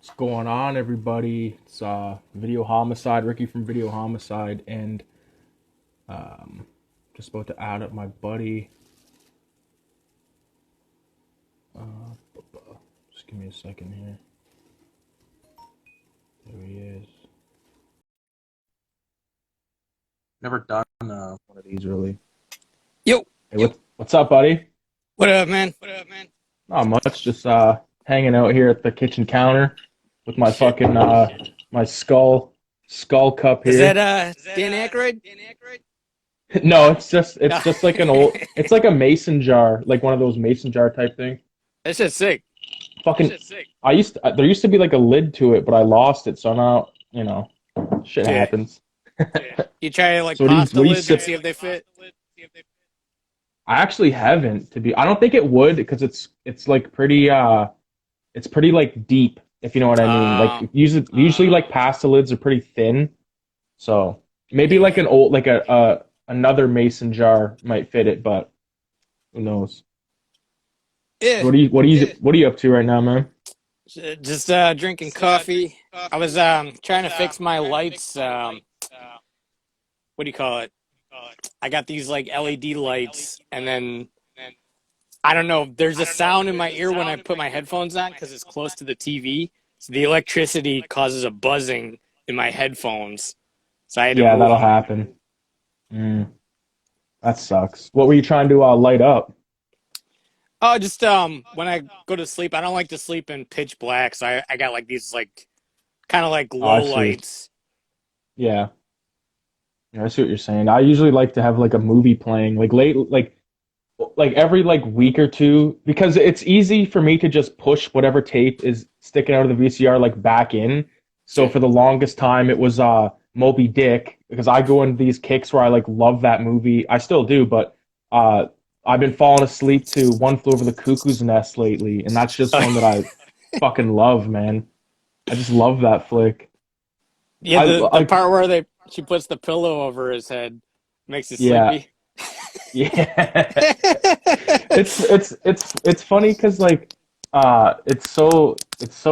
What's going on, everybody? It's Video Homicide, Ricky from Video Homicide, and um, just about to add up my buddy. Just give me a second here. There he is. Never done one of these really. Yo, Hey, what's up, buddy? what up, man? What up, man? Not much. Just hanging out here at the kitchen counter with my Shit. fucking my skull cup Is here. that Dan Aykroyd? No, it's No. just like an old. It's like a mason jar, like one of those mason jar type thing. That's just sick. Fucking, there used to be like a lid to it, but I lost it, so now shit Yeah. happens. You try to like So pop the what do you lids and sip? see if they fit. I actually haven't to be. I don't think it would because it's like it's pretty like deep, if you know what I mean. Like usually like pasta lids are pretty thin, so maybe like Yeah. an old like a another mason jar might fit it, but who knows? Yeah. What are you up to right now, man? Just drinking coffee. I was trying to fix my lights. What do you call it? I got these like LED lights, and then I don't know. There's a sound in my ear when I put my headphones on because it's close to the TV. So the electricity causes a buzzing in my headphones. So I had to Yeah, move that'll them. happen. Mm, that sucks. What were you trying to light up? Oh, just when I go to sleep, I don't like to sleep in pitch black, so I got like these like kind of like Oh, I low see. lights. Yeah. Yeah, I see what you're saying. I usually like to have like a movie playing like every like week or two because it's easy for me to just push whatever tape is sticking out of the VCR like back in. So Yeah. for the longest time it was Moby Dick because I go into these kicks where I like love that movie. I still do, but uh I've been falling asleep to One Flew Over the Cuckoo's Nest lately, and that's just one that I fucking love, man. I just love that flick. Yeah, I the like part where they she puts the pillow over his head makes you yeah. sleepy. Yeah. It's funny because like it's so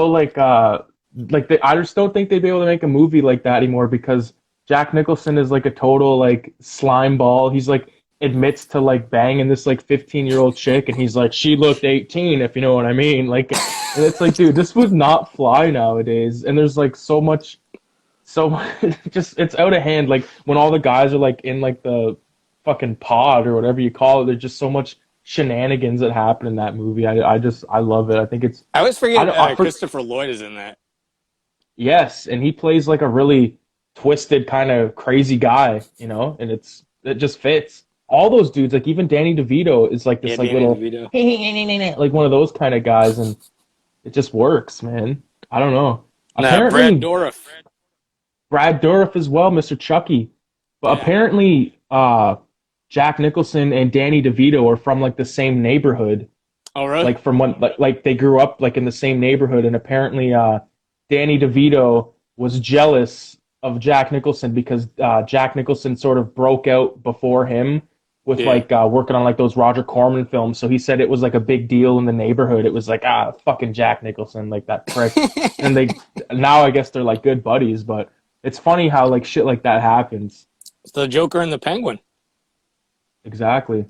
like I just don't think they'd be able to make a movie like that anymore because Jack Nicholson is like a total like slime ball. He's like admits to like banging this like 15-year-old chick and he's like she looked 18 if you know what I mean. Like and it's like dude, this would not fly nowadays. And there's like so just it's out of hand. Like when all the guys are like in like the fucking pod or whatever you call it, there's just so much shenanigans that happen in that movie. I love it. I think it's I always I forget don't I for Christopher Lloyd is in that. yes, and he plays like a really twisted kind of crazy guy, and it just fits. All those dudes, like even Danny DeVito, is like Yeah, this like Danny little DeVito. like one of those kind of guys, and it just works, man. I don't know. Nah, Brad Apparently, Dourif. Brad Dourif as well, Mr. Chucky. But Yeah. apparently, Jack Nicholson and Danny DeVito are from like the same neighborhood. Oh, really? Like from when like they grew up like in the same neighborhood, and apparently, Danny DeVito was jealous of Jack Nicholson because Jack Nicholson sort of broke out before him with Yeah. like working on like those Roger Corman films. So he said it was like a big deal in the neighborhood. It was like fucking Jack Nicholson, like that prick. And they now I guess they're like good buddies, but it's funny how like shit like that happens. It's the Joker and the Penguin. Exactly.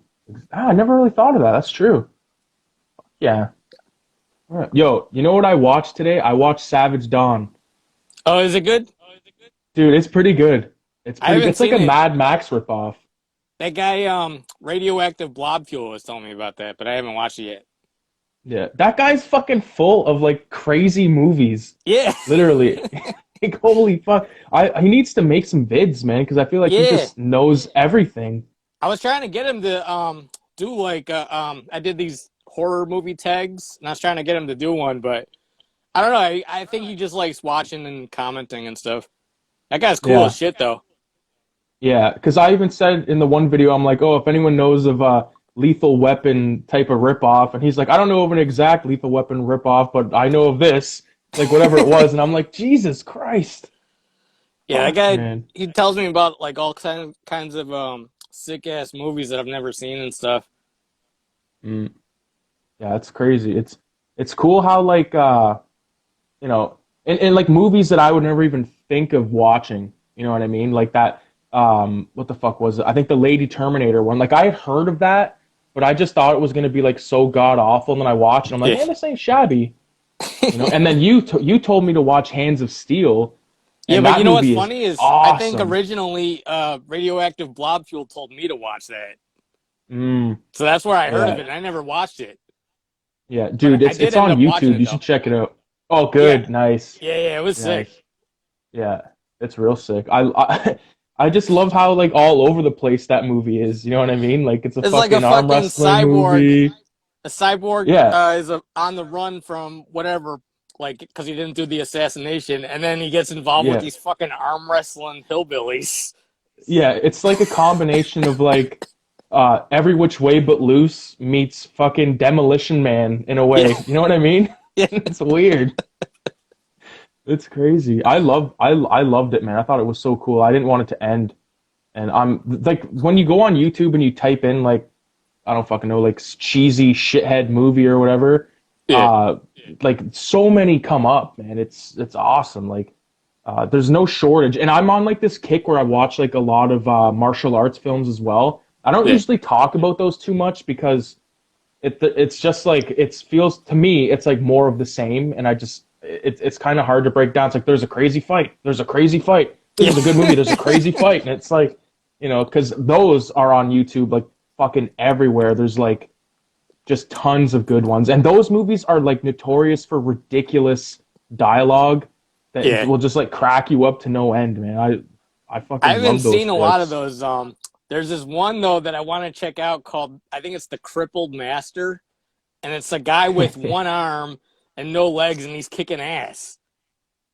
I never really thought of that. That's true. Yeah. All right. Yo, you know what I watched today? I watched Savage Dawn. Oh, is it good? Dude, it's pretty good. I haven't It's like a seen it. Mad Max ripoff. That guy, Radioactive Blob Fuel was telling me about that, but I haven't watched it yet. Yeah. That guy's fucking full of like crazy movies. Yeah. Literally. Like, holy fuck. He needs to make some vids, man, because I feel like he Yeah. just knows everything. I was trying to get him to do like I did these horror movie tags and I was trying to get him to do one, but I don't know. I think he just likes watching and commenting and stuff. That guy's cool as Yeah. shit though. Yeah. Because I even said in the one video, I'm like, oh, if anyone knows of a Lethal Weapon type of ripoff, and he's like, I don't know of an exact Lethal Weapon ripoff, but I know of this, like whatever it was, and I'm like, Jesus Christ. Yeah, that Fuck, guy man. he tells me about like all kinds of sick ass movies that I've never seen and stuff. Mm. Yeah, it's crazy. It's cool how like you know, and like movies that I would never even think of watching. You know what I mean? Like that. What the fuck was it? I think the Lady Terminator one. Like I had heard of that, but I just thought it was gonna be like so god awful. And then I watched, and I'm like, Yeah. man, this ain't shabby. You know. And then you told me to watch Hands of Steel, Yeah, and but you that know what's movie is funny is I think awesome. originally Radioactive Blob Fuel told me to watch that. Mm, So that's where I heard of yeah, it, and I never watched it. yeah, But dude, I it's did it's end on up watching YouTube. it You though. should check it out. Oh, Yeah. good, nice, Yeah, it was sick. nice. Yeah, it's real sick. I just love how like all over the place that movie is. You know what I mean? Like it's a It's like a fucking arm fucking wrestling cyborg. movie. A cyborg Yeah, is on the run from whatever, like, because he didn't do the assassination, and then he gets involved with yeah, these fucking arm wrestling hillbillies. yeah. It's like a combination of like Every Which Way But Loose meets fucking Demolition Man in a Yeah. way. You know what I mean? Yeah. It's weird. It's crazy. I loved it, man. I thought it was so cool. I didn't want it to end. And I'm like when you go on YouTube and you type in like I don't fucking know, like cheesy shithead movie or whatever. Yeah. Uh, like so many come up, man. It's awesome. Like, there's no shortage, and I'm on like this kick where I watch like a lot of martial arts films as well. I don't Yeah. usually talk about those too much because it's just like it feels to me it's like more of the same, and I just it's kind of hard to break down. It's like there's a crazy fight, there's a crazy fight. This Yeah. is a good movie. There's a crazy fight, and it's like because those are on YouTube like fucking everywhere. There's like just tons of good ones. And those movies are like notorious for ridiculous dialogue that Yeah. will just like crack you up to no end, man. I I fucking haven't love those seen a lot of flicks. those. There's this one though that I want to check out called I think it's The Crippled Master, and it's a guy with one arm and no legs, and he's kicking ass.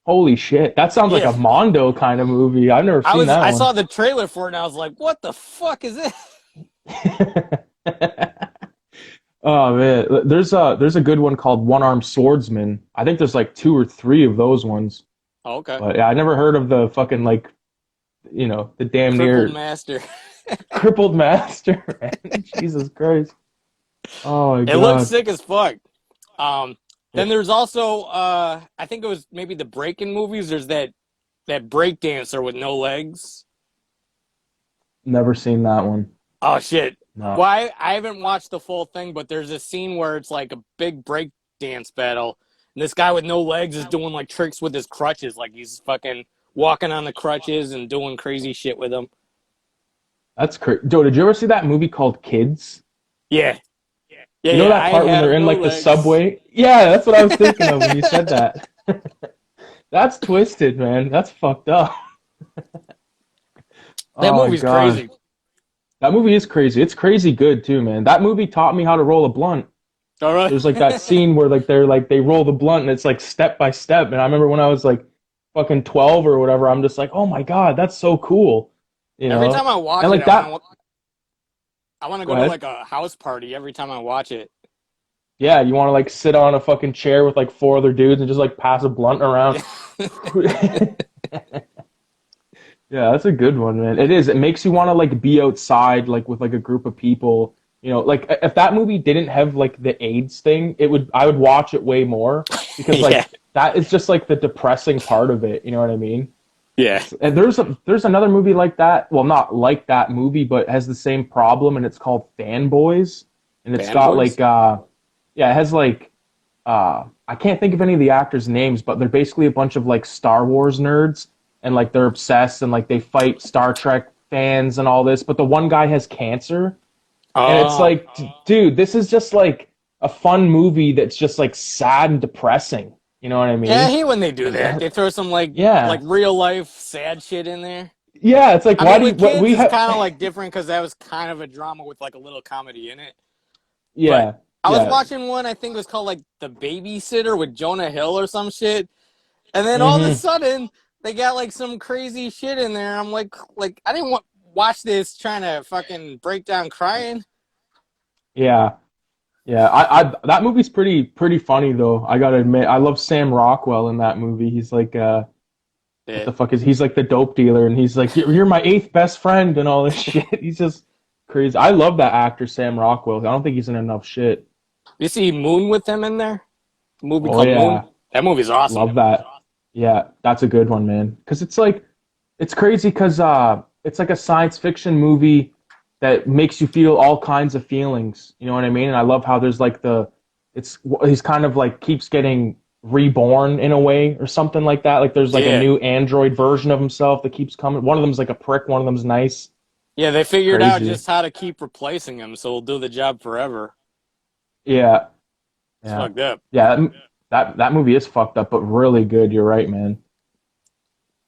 Holy shit. That sounds like Yeah. a Mondo kind of movie. I've never seen that I one. saw the trailer for it and I was like, what the fuck is this? Oh man, there's a good one called One Armed Swordsman. I think there's like two or three of those ones. Oh, okay. But yeah, I never heard of the fucking like, the damn Crippled near Master. crippled master, man. Jesus Christ. Oh my It looks God. sick as fuck. Um, Yeah, then there's also I think it was maybe the break-in movies. There's that break dancer with no legs. never seen that one. Oh shit. No. Well, I haven't watched the full thing, but there's a scene where it's like a big break dance battle, and this guy with no legs is doing like tricks with his crutches, like he's fucking walking on the crutches and doing crazy shit with them. That's crazy. Joe, did you ever see that movie called Kids? Yeah, yeah, You know yeah. that I part when have they're in no like the legs. subway? Yeah, that's what I was thinking of when you said that. That's twisted, man. That's fucked up. That Oh my movie's God. crazy. That movie is crazy. It's crazy good too, man. That movie taught me how to roll a blunt. All right. There's like that scene where like they roll the blunt and it's like step by step. And I remember when I was like fucking 12 or whatever, I'm just like, oh my God, that's so cool. You Every time know? I watch And it, like that, I want to go go to ahead. like a house party every time I watch it. Yeah, you want to like sit on a fucking chair with like four other dudes and just like pass a blunt around. Yeah, that's a good one, man. It is. It makes you want to like be outside, like with like a group of people. Like if that movie didn't have like the AIDS thing, I would watch it way more because Yeah, like that is just like the depressing part of it. You know what I mean? yeah. And there's another movie like that. Well, not like that movie, but has the same problem, and it's called Fanboys, and it's got Fanboys. like yeah, it has like I can't think of any of the actors' names, but they're basically a bunch of like Star Wars nerds, and like they're obsessed and like they fight Star Trek fans and all this. But the one guy has cancer, and it's Oh, like, dude, this is just like a fun movie that's just like sad and depressing. You know what I yeah. I mean? hate when they do that. They throw some like Yeah, real life sad shit in there. yeah. It's like I why mean, do you with what kids, we it's have? kind of like different because that was kind of a drama with like a little comedy in it. But Yeah, I was yeah. watching one. I think it was called like The Babysitter with Jonah Hill or some shit. And then all of a Hmm. sudden, they got like some crazy shit in there. I'm like I didn't watch this trying to fucking break down crying. Yeah, yeah. I that movie's pretty funny though. I gotta admit, I love Sam Rockwell in that movie. He's like, what Yeah. the fuck is he's like the dope dealer, and he's like, you're my eighth best friend and all this shit. He's just crazy. I love that actor Sam Rockwell. I don't think he's in enough shit. You see Moon with them in there? A movie Oh called Moon. yeah, That movie's awesome. love that. Yeah, that's a good one, man. Because it's like it's crazy because it's like a science fiction movie that makes you feel all kinds of feelings. You know what I mean? And I love how there's like the it's he's kind of like keeps getting reborn in a way or something like that. Like there's like a Yeah. new android version of himself that keeps coming. One of them's like a prick, one of them's nice. Yeah, they It's figured out crazy. just how to keep replacing him, so he'll do the job forever. Yeah, It's yeah, fucked up. yeah. That movie is fucked up, but really good. You're right, man.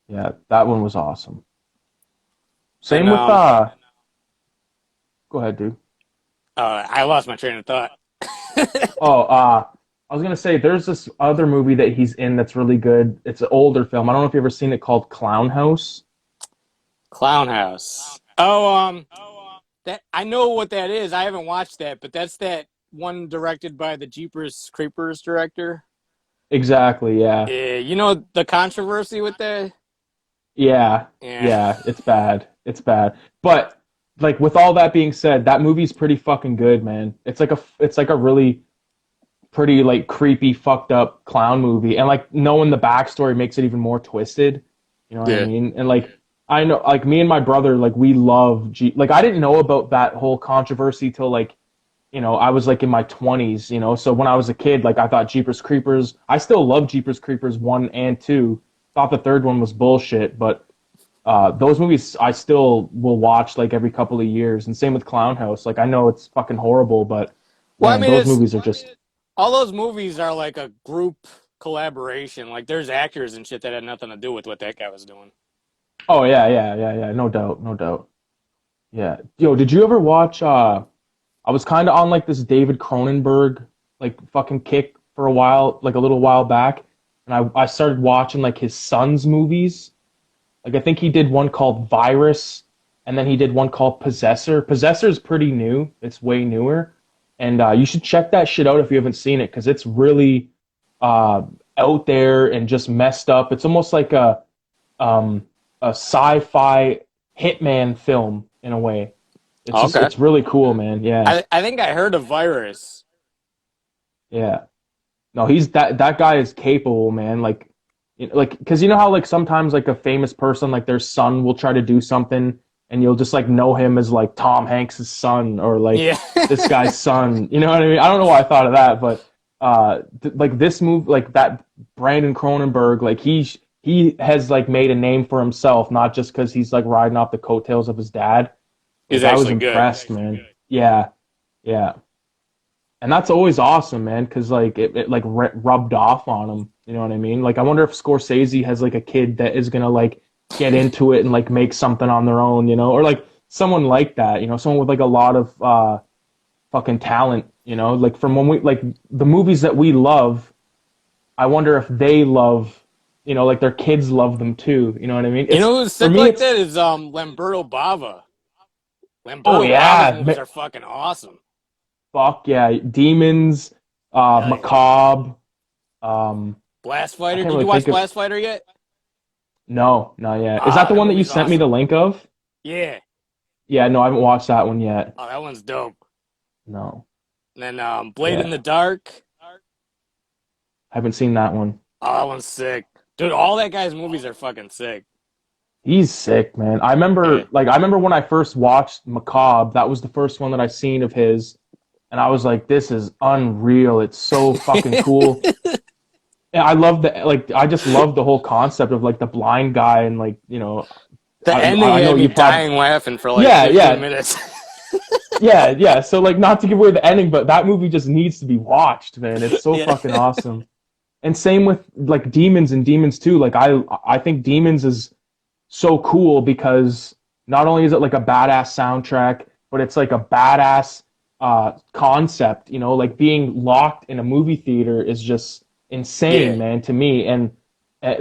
Yeah, that one was awesome. And Same with go ahead, dude. I lost my train of thought. Oh, I was gonna say there's this other movie that he's in that's really good. It's an older film. I don't know if you've ever seen it called Clown House. Clown House. Oh, that I know what that is. I haven't watched that, but that's that one directed by the Jeepers Creepers director. Exactly, yeah. Yeah, you know the controversy with that? Yeah, Yeah. yeah, it's bad. It's bad. But like with all that being said, that movie's pretty fucking good, man. It's like a really pretty like creepy, fucked up clown movie. And like knowing the backstory makes it even more twisted. You know what I Yeah. mean? And like I know like me and my brother, like we love like I didn't know about that whole controversy till like I was like in my 20s, so when I was a kid, like I thought Jeepers Creepers, I still love Jeepers Creepers 1 and 2. Thought the third one was bullshit, but those movies I still will watch like every couple of years. And same with Clown House. Like I know it's fucking horrible, but Well, I man, mean, those it's movies are just all those movies are like a group collaboration. Like there's actors and shit that had nothing to do with what that guy was doing. oh yeah, yeah, yeah, yeah, no doubt, no doubt. Yeah. Yo, did you ever watch I was kind of on like this David Cronenberg like fucking kick for a while, like a little while back, and I started watching like his son's movies. Like I think he did one called Virus, and then he did one called Possessor. Possessor is pretty new; it's way newer, and you should check that shit out if you haven't seen it because it's really uh, out there and just messed up. It's almost like um, a sci-fi hitman film in a way. Okay. It's really cool, man. Yeah, I think I heard of Virus. yeah. No, he's that guy is capable, man. Like because you know how like sometimes like a famous person like their son will try to do something and you'll just like know him as like Tom Hanks's son or like Yeah. this guy's son. You know what I mean? I don't know why I thought of that, but like this move like that Brandon Cronenberg like he has like made a name for himself not just because he's like riding off the coattails of his dad. He's Like I was actually good. impressed, man. Yeah, yeah. And that's always awesome, man, because like it like rubbed off on him. You know what I mean? Like I wonder if Scorsese has like a kid that is gonna like get into it and like make something on their own, or like someone like that, someone with like a lot of fucking talent, like from when we like the movies that we love. I wonder if they love, like their kids love them too. You know what I mean? You It's know who's for sick me, like it's that is Lamberto Bava. oh Lamberto Bava's yeah, movies are fucking awesome. fuck yeah, Demons, Hell yeah. Macabre. Um, Blast I Fighter. can't Did really you watch think of. Blast Fighter yet? No, not yet. Is that Ah, the that one that you movie's sent me the awesome. link of? Yeah. Yeah, no, I haven't watched that one yet. Oh, that one's dope. No. And then Blade in Yeah, the Dark. I haven't seen that one. Oh, that one's sick. Dude, all that guy's movies are fucking sick. He's sick, man. Yeah. I remember when I first watched Macabre, that was the first one that I seen of his, and I was like, this is unreal. It's so fucking cool. And I love I just love the whole concept of like the blind guy and like, The ending I know had me you probably, dying laughing for like yeah, 15 yeah, minutes. yeah, yeah. So like, not to give away the ending, but that movie just needs to be watched, man. It's so Yeah. fucking awesome. And same with like Demons and Demons 2. Like I think Demons is so cool because not only is it like a badass soundtrack, but it's like a badass concept, like being locked in a movie theater is just insane, Yeah. man, to me. And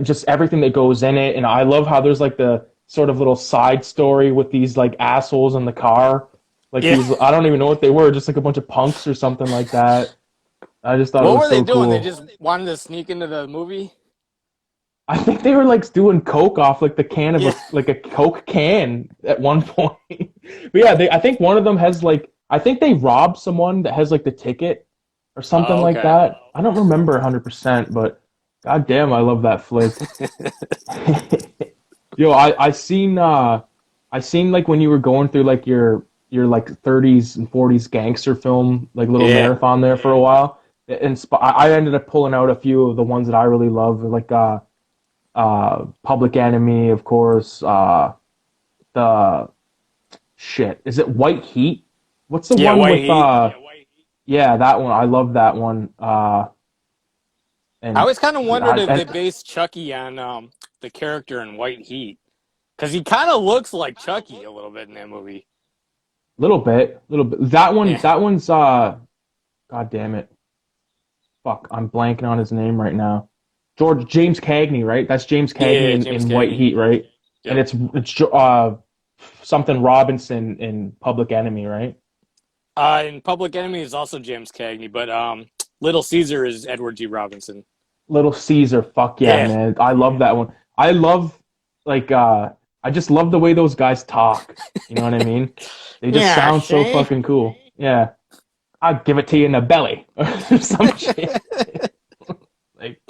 just everything that goes in it. And I love how there's like the sort of little side story with these like assholes in the car. Like Yeah. these, I don't even know what they were, just like a bunch of punks or something like that. I just thought it What was were they so doing? They cool. just wanted to sneak into the movie? I think they were like doing coke off like the can of Yeah. like a coke can at one point. But yeah, I think one of them has like I think they robbed someone that has like the ticket or something Oh, like okay. that. I don't remember 100%, but God damn, I love that flick. Yo, I seen like when you were going through like your like 30s and 40s gangster film like little Yeah. marathon there for a while. I ended up pulling out a few of the ones that I really love, like Public Enemy, of course. The shit, is it White Heat? What's the Yeah, one White with Heat. yeah, that one. I love that one. I And always kind of wondered if they and based Chucky on the character in White Heat. Because he kind of looks like Chucky a little bit in that movie. little bit. That one, Yeah. that one's God damn it. Fuck, I'm blanking on his name right now. James Cagney, right? That's James Cagney Yeah, James in White Cagney. Heat, right? And Yep. it's something Robinson in Public Enemy, right? In Public Enemy is also James Cagney, but Little Caesar is Edward G. Robinson. Little Caesar, fuck yeah, Yeah. man. I love that one. I love like I just love the way those guys talk. You know what I mean? They just Yeah, sound so see? fucking cool. Yeah. I'll give it to you in the belly or some shit. Like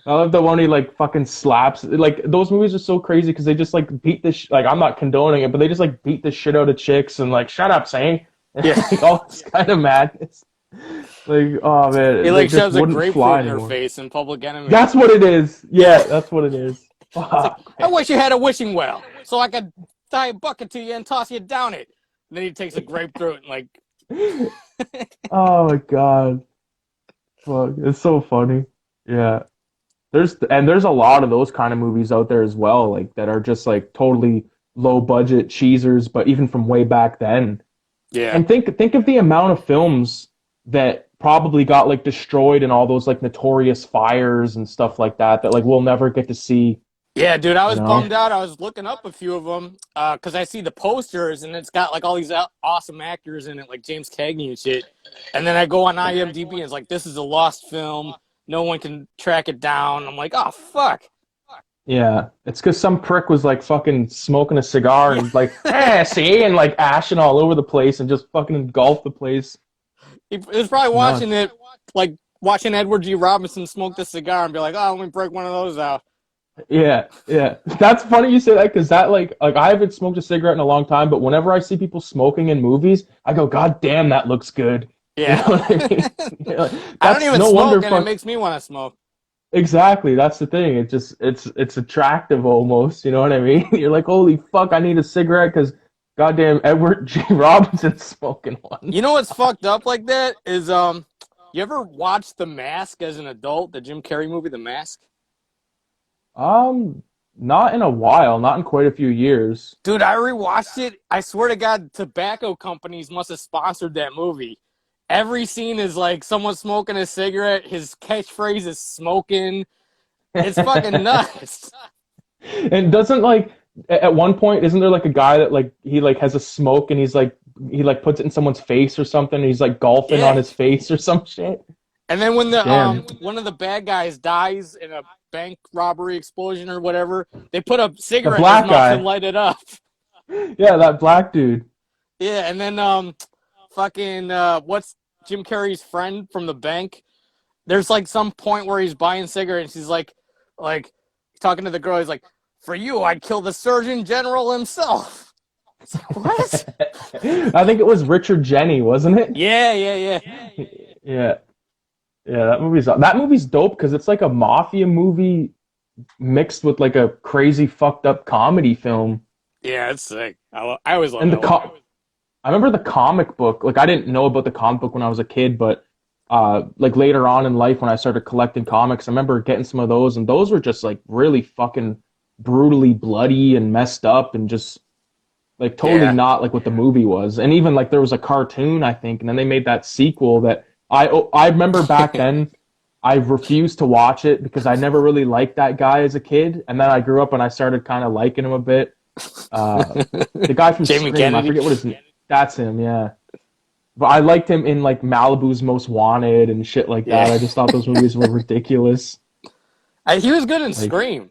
I love the one he like fucking slaps. Like those movies are so crazy because they just like beat like I'm not condoning it, but they just like beat the shit out of chicks and like shut up, saying Yeah. like all this kind of madness. Like oh He man, like like just shoves a wouldn't fly grapefruit in her anymore. face in Public Enemy. That's what it is. Yeah. Yeah, that's what it is. It's like, Fuck, I man. wish you had a wishing well so I could tie a bucket to you and toss you down it. And then he takes a grapefruit and like, Oh my god. Fuck, it's so funny. Yeah. There's a lot of those kind of movies out there as well, like that are just like totally low budget cheesers, but even from way back then. yeah. And think of the amount of films that probably got like destroyed in all those like notorious fires and stuff like that that like we'll never get to see, Yeah, dude, I you was know? bummed out. I was looking up a few of them because I see the posters and it's got like all these awesome actors in it, like James Cagney and shit. And then I go on IMDb and it's like, this is a lost film. No one can track it down. I'm like, oh, fuck. Yeah, it's because some prick was like fucking smoking a cigar Yeah. and like, see, and like ashing all over the place and just fucking engulfed the place. He was probably It's watching nuts. it, like watching Edward G. Robinson smoke the cigar and be like, oh, let me break one of those out. Yeah, yeah. That's funny you say that because that like I haven't smoked a cigarette in a long time, but whenever I see people smoking in movies, I go, God damn, that looks good. You know Yeah. what I mean? You're like, I don't that's even no wonder smoke and it fuck makes me want to smoke. exactly. That's the thing. It just it's attractive almost. You know what I mean? You're like, holy fuck, I need a cigarette because goddamn Edward G. Robinson's smoking one. You know what's fucked up like that is you ever watch The Mask as an adult, the Jim Carrey movie The Mask? Um, not in a while, not in quite a few years. Dude, I rewatched it. I swear to God, tobacco companies must have sponsored that movie. Every scene is like someone smoking a cigarette. His catchphrase is smoking. It's fucking nuts. And doesn't like at one point isn't there like a guy that like he like has a smoke and he's like he like puts it in someone's face or something and he's like golfing on Yeah. his face or some shit. And then when the Damn. one of the bad guys dies in a bank robbery explosion or whatever, they put a The cigarette in his black mouth and guy. light it up. Yeah, that black dude. Yeah, and then fucking what's Jim Carrey's friend from the bank? There's like some point where he's buying cigarettes. He's like talking to the girl. He's like, "For you, I'd kill the Surgeon General himself." It's like, what? I think it was Richard Jenny, wasn't it? Yeah, yeah, yeah, Yeah. Yeah, that movie's dope because it's like a mafia movie mixed with like a crazy fucked up comedy film. yeah. It's sick. I always love And that one. I remember the comic book. Like I didn't know about the comic book when I was a kid, but like later on in life when I started collecting comics, I remember getting some of those, and those were just like really fucking brutally bloody and messed up, and just like totally Yeah, not like what the movie was. And even like there was a cartoon, I think, and then they made that sequel that I remember back then. I refused to watch it because I never really liked that guy as a kid, and then I grew up and I started kind of liking him a bit. The guy from Jamie Scream, I Kennedy. forget what his name. That's him, yeah. But I liked him in like Malibu's Most Wanted and shit like that. Yeah, I just thought those movies were ridiculous. he was good in Like Scream.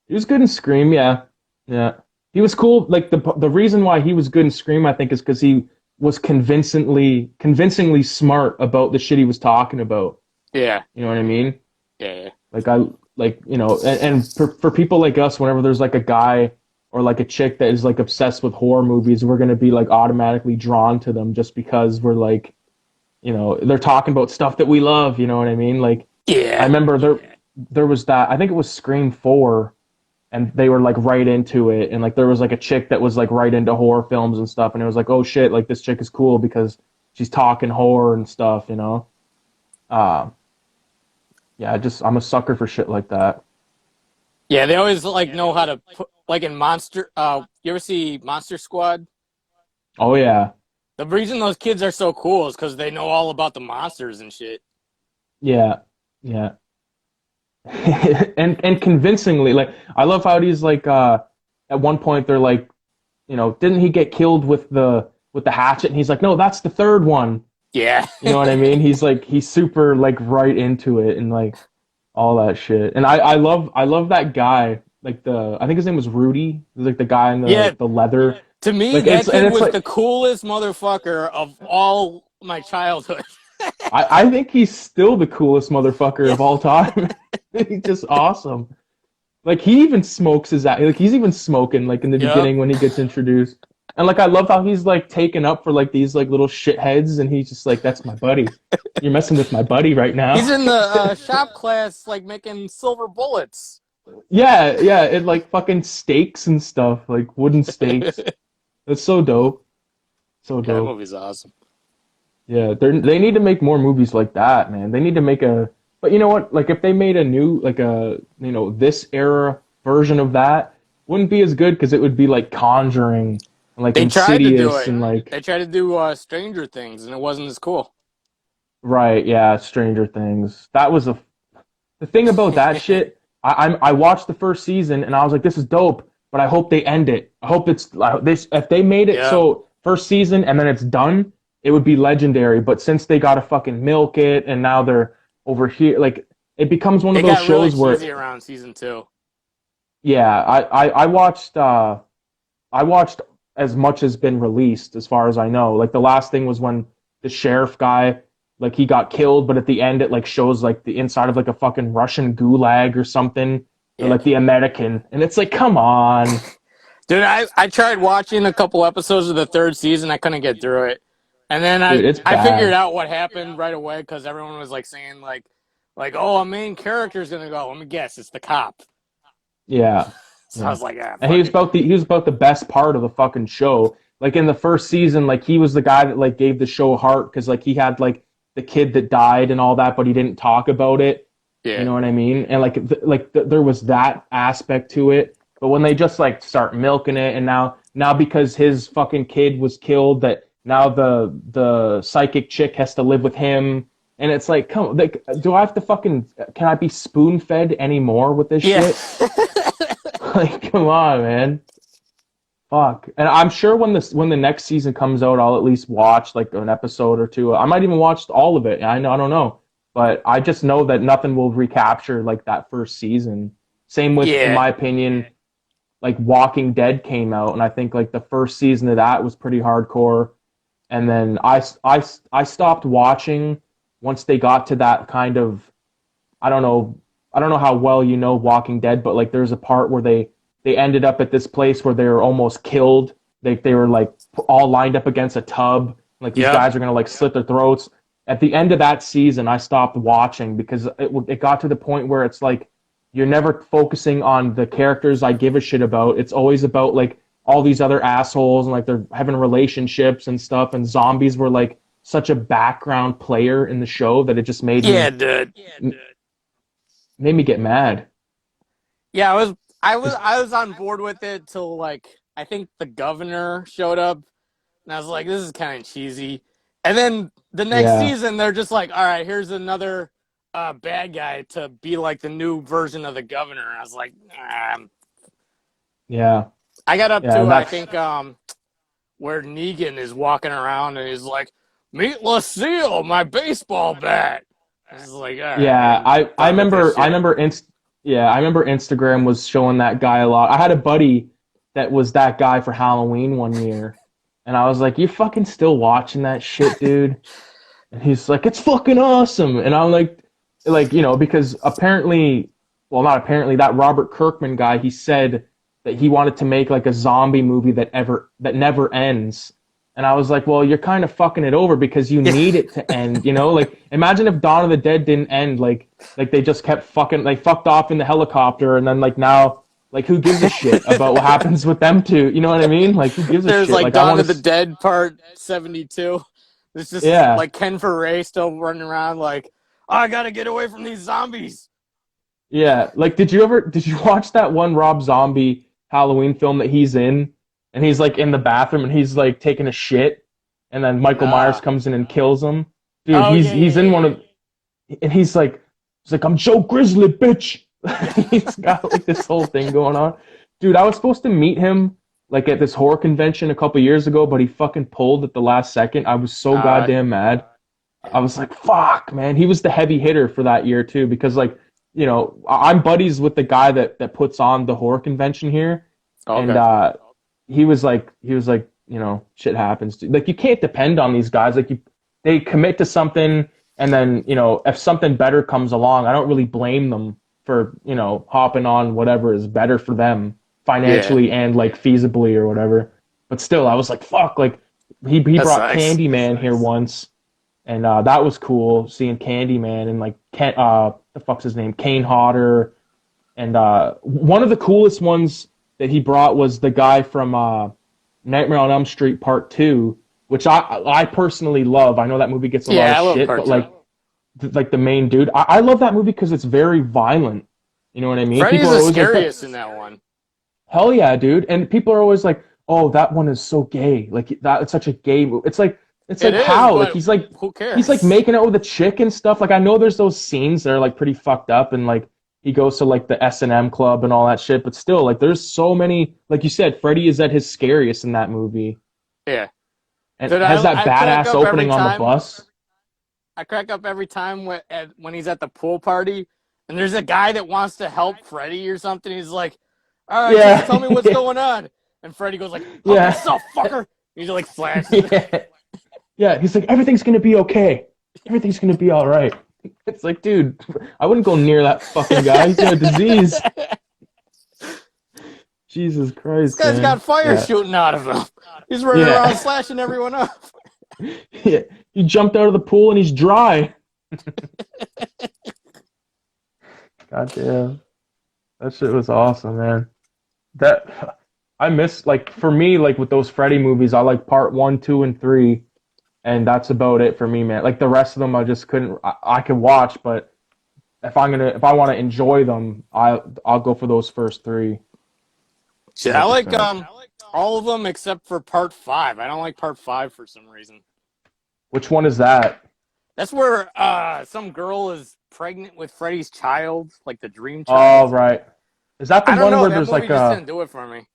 he was good in Scream, yeah, yeah. He was cool. Like the reason why he was good in Scream, I think, is because he was convincingly smart about the shit he was talking about. Yeah, You know what I mean? Yeah. Like I like and for people like us, whenever there's like a guy or like a chick that is like obsessed with horror movies, we're gonna be like automatically drawn to them just because we're like they're talking about stuff that we love. You know what I mean? Like I Yeah. remember there was that I think it was Scream 4, and they were like right into it, and like there was like a chick that was like right into horror films and stuff, and it was like, oh shit, like this chick is cool because she's talking horror and stuff. Uh, yeah, I'm a sucker for shit like that. Yeah, they always like know how to put like in Monster you ever see Monster Squad? Oh yeah, The reason those kids are so cool is because they know all about the monsters and shit. yeah, yeah. And convincingly, like I love how he's like at one point they're like, didn't he get killed with the hatchet? And he's like, no, that's the third one. Yeah. You know what I mean? He's super like right into it and like all that shit. And I love that guy. Like I think his name was Rudy. Like the guy in Yeah, the leather. to me, Like that kid it's was like the coolest motherfucker of all my childhood. I think he's still the coolest motherfucker Yeah. of all time. He's just awesome. Like he even smokes his ass. Like he's even smoking like in the Yep. beginning when he gets introduced. And like I love how he's like taken up for like these like little shitheads, and he's just like, that's my buddy. You're messing with my buddy right He's now. in the shop class, like making silver bullets. Yeah, yeah, and like fucking stakes and stuff, like wooden stakes. Yeah, That's so dope. So that dope. movie's awesome. Yeah, they need to make more movies like that, man. They need to make a but you know what? Like if they made a new like a this era version of that, wouldn't be as good because it would be like Conjuring and like They tried to do Insidious it. and like They tried to do Stranger Things, and it wasn't as cool. right, yeah, Stranger Things. That was the thing about that shit. I watched the first season and I was like, this is dope, but I hope they end it. I hope it's like this. If they made it Yeah, so first season and then it's done, it would be legendary. But since they gotta fucking milk it and now they're over here, like it becomes one of it those got really shows where, cheesy around season 2. yeah, I watched as much as been released as far as I know. Like the last thing was when the sheriff guy, like he got killed, but at the end it like shows like the inside of like a fucking Russian gulag or something, or Yeah, like the American, and it's like, come on, dude, I tried watching a couple episodes of the third season. I couldn't get through it, and then dude, it's I figured bad. out what happened right away because everyone was like saying oh, a main character's gonna go. Let me guess, it's the cop. Yeah, So I yeah. was like, ah, And he fuck was it. about he was about the best part of the fucking show. Like in the first season, like he was the guy that like gave the show heart because like he had like the kid that died and all that, but he didn't talk about it. You Yeah, know what I mean? And like there was that aspect to it. But when they just like start milking it, and now because his fucking kid was killed, that now the psychic chick has to live with him, and it's like, come on, like, do I have to fucking can I be spoon fed anymore with this yeah, shit? Like, come on, man. Fuck. And I'm sure when the next season comes out, I'll at least watch like an episode or two. I might even watch all of it. I don't know. But I just know that nothing will recapture like that first season. Same with, in yeah, my opinion, like Walking Dead came out, and I think like the first season of that was pretty hardcore. And then I stopped watching once they got to that kind of I don't know I don't know how well you know Walking Dead, but like there's a part where they ended up at this place where they were almost killed. They were like all lined up against a tub. Like these yep, guys are gonna like slit their throats. At the end of that season, I stopped watching because it got to the point where it's like you're never focusing on the characters I give a shit about. It's always about like all these other assholes and like they're having relationships and stuff. And zombies were like such a background player in the show that it just yeah, dude. made me get mad. Yeah, Cause I was on board with it till like I think the governor showed up, and I was like, this is kind of cheesy. And then the next yeah, season, they're just like, all right, here's another bad guy to be like the new version of the governor. I was like, yeah, I got up yeah. to And I that's think where Negan is walking around and he's like, meet Lucille, my baseball bat. I was like, all right, yeah. I'm done with this I shit. remember yeah, I remember Instagram was showing that guy a lot. I had a buddy that was that guy for Halloween one year, and I was like, "You fucking still watching that shit, dude?" And he's like, "It's fucking awesome." And I'm like, like, because apparently, well, not apparently, that Robert Kirkman guy, he said that he wanted to make like a zombie movie that never ends. And I was like, well, you're kind of fucking it over because you need it to end, Like, imagine if Dawn of the Dead didn't end, like they just kept fucking, like, fucked off in the helicopter, and then, like, now, like, who gives a shit about what happens with them two? You know what I mean? Like, who gives a There's shit? like Like, I Dawn want of the to, Dead Part 72. It's just yeah. like Ken Foray still running around like, oh, I gotta get away from these zombies. Yeah, like did you watch that one Rob Zombie Halloween film that he's in, and he's like in the bathroom and he's like taking a shit, and then Michael Myers Nah. comes in and kills him. Dude, Oh yeah, he's yeah, in one yeah, of, and he's like I'm Joe Grizzly, bitch. yeah. He's got like this whole thing going on. Dude, I was supposed to meet him like at this horror convention a couple years ago, but he fucking pulled at the last second. I was so Uh, goddamn mad. I was like, fuck, man. He was the heavy hitter for that year too, because like, I'm buddies with the guy that puts on the horror convention here, and okay. he was like, shit happens. Like, you can't depend on these guys. Like, they commit to something, and then if something better comes along, I don't really blame them for hopping on whatever is better for them Yeah, financially and like feasibly or whatever. But still, I was like, fuck. Like, he that's brought nice. Candyman here once, and that was cool seeing Candyman and like the fuck's his name, Kane Hodder, and one of the coolest ones that he brought was the guy from Nightmare on Elm Street Part Two, which I personally love. I know that movie gets a lot of Yeah, I love shit, Part but 2. like the main dude, I love that movie because it's very violent. You know what I mean? Freddy People is are the always like, scariest in that one. hell yeah, dude, and people are always like, oh, that one is so gay. Like, that it's such a gay movie. It's like It is, how like but who he's like cares? making out with a chick and stuff. Like, I know there's those scenes that are like pretty fucked up, and like he goes to like the S&M club and all that shit, but still, like, there's so many, like you said, Freddy is at his scariest in that movie, Yeah. and Dude, has that I crack badass up every opening on the time. bus. I crack up every time when he's at the pool party, and there's a guy that wants to help Freddy or something. He's like, "All right, just Yeah. tell me what's going on." And Freddy goes like, "Help Yeah. yourself, fucker." He's like flashes. Yeah. Yeah, he's like, everything's gonna be okay. Everything's gonna be all right. It's like, dude, I wouldn't go near that fucking guy. He's got a disease. Jesus This Christ, guy's man. got fire Yeah. shooting out of him. He's running around Yeah. slashing everyone up. Yeah. He jumped out of the pool and he's dry. God damn. That shit was awesome, man. That I miss, like, for me, like with those Freddy movies, I like part one, two, and three, and that's about it for me, man. Like, the rest of them I just couldn't, I could watch, but if I want to enjoy them, I'll go for those first three. Yeah, I like 100%. all of them except for part 5. I don't like part 5 for some reason. Which one is that? That's where some girl is pregnant with Freddy's child, like the dream Oh, child. right. Is that the I don't one know. where That there's movie like just a? didn't do it for me.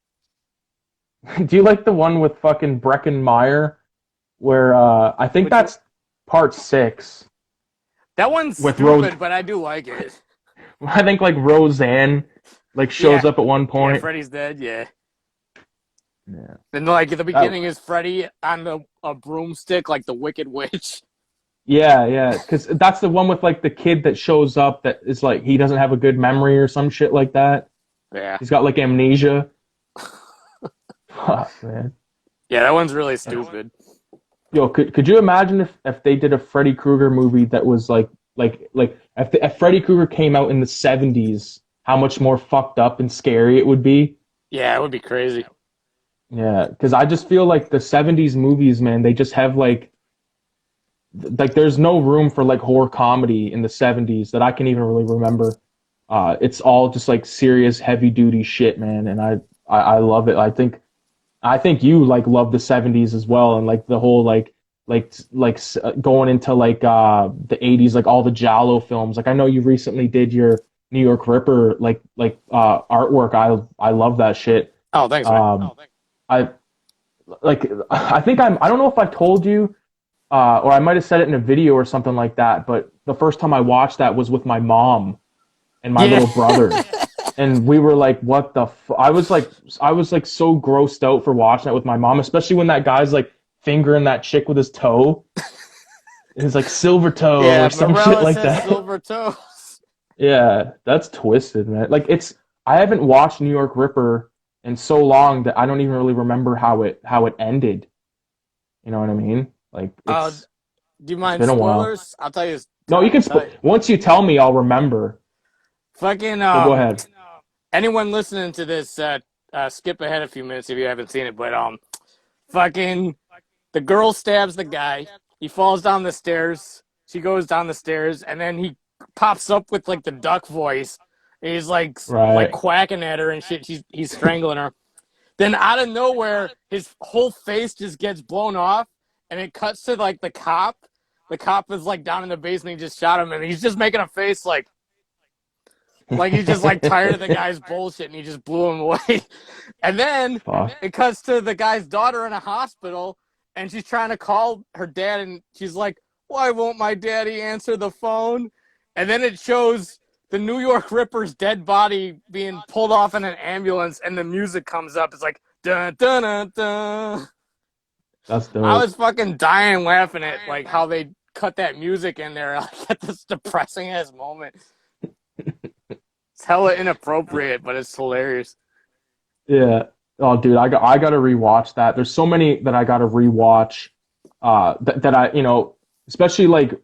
Do you like the one with fucking Breckin Meyer, where I think Which one? that's part six That one's with Rose. stupid, but I do like it. I think like Roseanne like shows Yeah, up at one yeah. point. Freddy's dead. Yeah. Yeah. And like at the That, beginning is Freddy on a broomstick, like the Wicked Witch. yeah, yeah, because that's the one with like the kid that shows up that is like he doesn't have a good memory or some shit like that. Yeah. He's got like amnesia. Fuck, man. Yeah, that one's really stupid. Yo, could you imagine if they did a Freddy Krueger movie that was like if Freddy Krueger came out in the 70s, how much more fucked up and scary it would be? Yeah, it would be crazy. Yeah, because I just feel like the 70s movies, man, they just have like there's no room for like horror comedy in the 70s that I can even really remember. It's all just like serious, heavy duty shit, man, and I love it. I think you like love the 70s as well, and like the whole going into like the 80s, like all the giallo films. Like, I know you recently did your New York Ripper artwork. I love that shit. Oh, thanks, man. I I think I don't know if I told you, or I might have said it in a video or something like that, but the first time I watched that was with my mom and my Yeah. little brother. And we were like, what the I was like so grossed out for watching it with my mom, especially when that guy's like fingering that chick with his toe. It's like Silver Toe Yeah, or some shit Morales like has that. silver toes. Yeah, that's twisted, man. Like it's I haven't watched New York Ripper in so long that I don't even really remember how it ended. You know what I mean? Like Uh, do you it's mind been a while. spoilers? I'll tell you. No, you can once you tell me, I'll remember. Fucking So go ahead. anyone listening to this, skip ahead a few minutes if you haven't seen it. But fucking the girl stabs the guy. He falls down the stairs. She goes down the stairs, and then he pops up with like the duck voice. And he's like Right. quacking at her and shit. He's strangling her. Then out of nowhere, his whole face just gets blown off, and it cuts to like the cop. The cop is like down in the basement. He just shot him, and he's just making a face like he's just like tired of the guy's bullshit, and he just blew him away. And then Fuck. it cuts to the guy's daughter in a hospital, and she's trying to call her dad, and she's like, "Why won't my daddy answer the phone?" And then it shows the New York Ripper's dead body being pulled off in an ambulance, and the music comes up. It's like dun dun dun dun. That's I dope. was fucking dying laughing at like how they cut that music in there like, at this depressing ass moment. It's hella inappropriate, but it's hilarious. Yeah. Oh, dude, I got to rewatch that. There's so many that I got to rewatch. That I especially like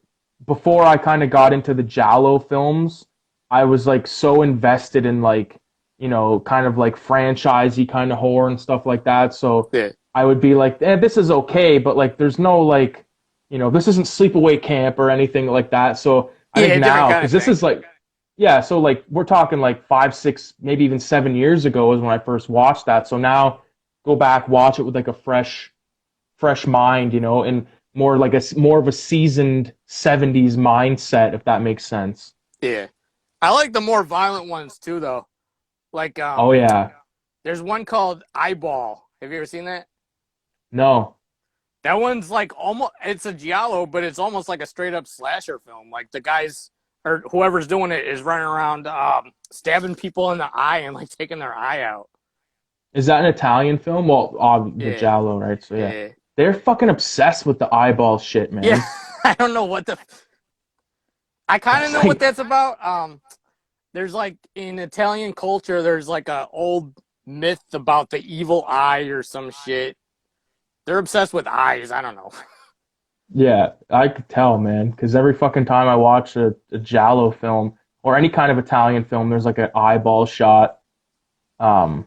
before I kind of got into the giallo films, I was like so invested in like kind of like franchisey kind of horror and stuff like that. So Yeah, I would be like, this is okay, but like there's no like this isn't sleepaway camp or anything like that. So I think yeah, different now kind because of this thing. is like yeah, so like we're talking like 5, 6, maybe even 7 years ago is when I first watched that. So now go back, watch it with like a fresh mind, and more like more of a seasoned '70s mindset, if that makes sense. Yeah, I like the more violent ones too, though. Like Oh yeah, there's one called Eyeball. Have you ever seen that? no, That one's like almost it's a giallo, but it's almost like a straight up slasher film. Like the guys or whoever's doing it is running around stabbing people in the eye and like taking their eye out. is that an Italian film? Well, the Yeah, Giallo, right? So yeah, yeah, they're fucking obsessed with the eyeball shit, yeah. man. I don't know what the. I kind of That's know what like, that's about. There's like in Italian culture, there's like a old myth about the evil eye or some shit. They're obsessed with eyes. I don't know. yeah, I could tell, man, because every fucking time I watch a Giallo film or any kind of Italian film, there's like an eyeball shot. Um,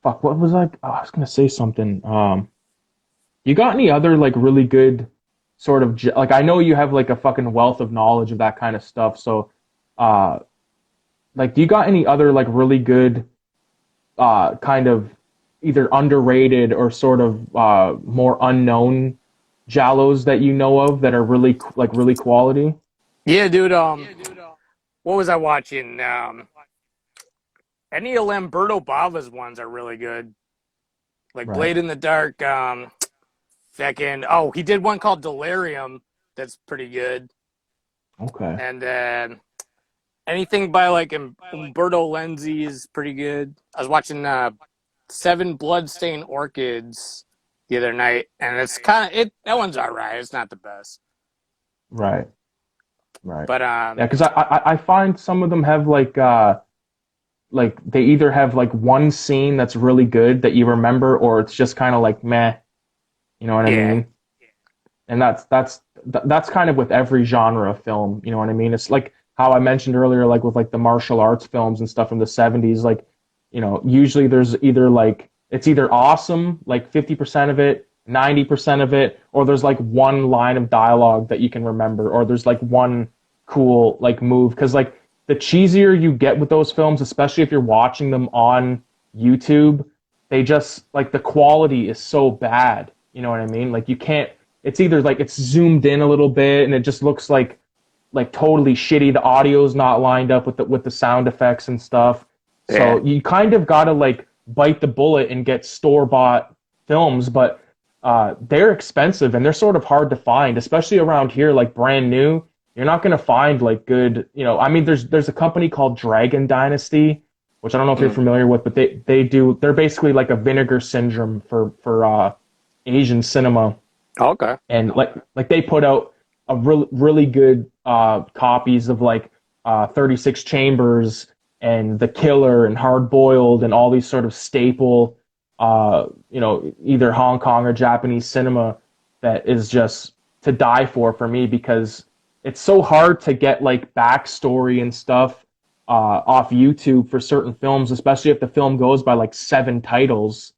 fuck, what was I was gonna say something. You got any other like really good sort of like I know you have like a fucking wealth of knowledge of that kind of stuff. So, uh, like, do you got any other like really good kind of either underrated or sort of more unknown Jallos that you know of that are really like really quality? Yeah, dude. What was I watching? Any of Lamberto Bava's ones are really good. Like Right. Blade in the Dark. Second. Oh, he did one called Delirium. That's pretty good. Okay. And then anything by like Umberto Lenzi is pretty good. I was watching Seven Bloodstained Orchids the other night, and it's kind of it. That one's alright. It's not the best, Right. Right. but Yeah, because I find some of them have like they either have like one scene that's really good that you remember, or it's just kind of like meh. You know what I yeah, mean? And that's kind of with every genre of film. You know what I mean? It's like how I mentioned earlier, like with like the martial arts films and stuff from the '70s. Like, usually there's either like it's either awesome, like 50% of it, 90% of it, or there's like one line of dialogue that you can remember, or there's like one cool like move. Because like the cheesier you get with those films, especially if you're watching them on YouTube, they just like the quality is so bad. You know what I mean? Like you can't. It's either like it's zoomed in a little bit and it just looks like totally shitty. The audio's not lined up with the sound effects and stuff. yeah, So you kind of gotta like bite the bullet and get store bought films, but they're expensive and they're sort of hard to find, especially around here, like brand new. You're not gonna find like good. I mean, there's a company called Dragon Dynasty, which I don't know if you're mm. familiar with, but they're basically like a Vinegar Syndrome for Asian cinema, Okay, and like they put out a really good copies of like 36 Chambers and The Killer and Hard Boiled and all these sort of staple, either Hong Kong or Japanese cinema that is just to die for me because it's so hard to get like backstory and stuff off YouTube for certain films, especially if the film goes by like 7 titles.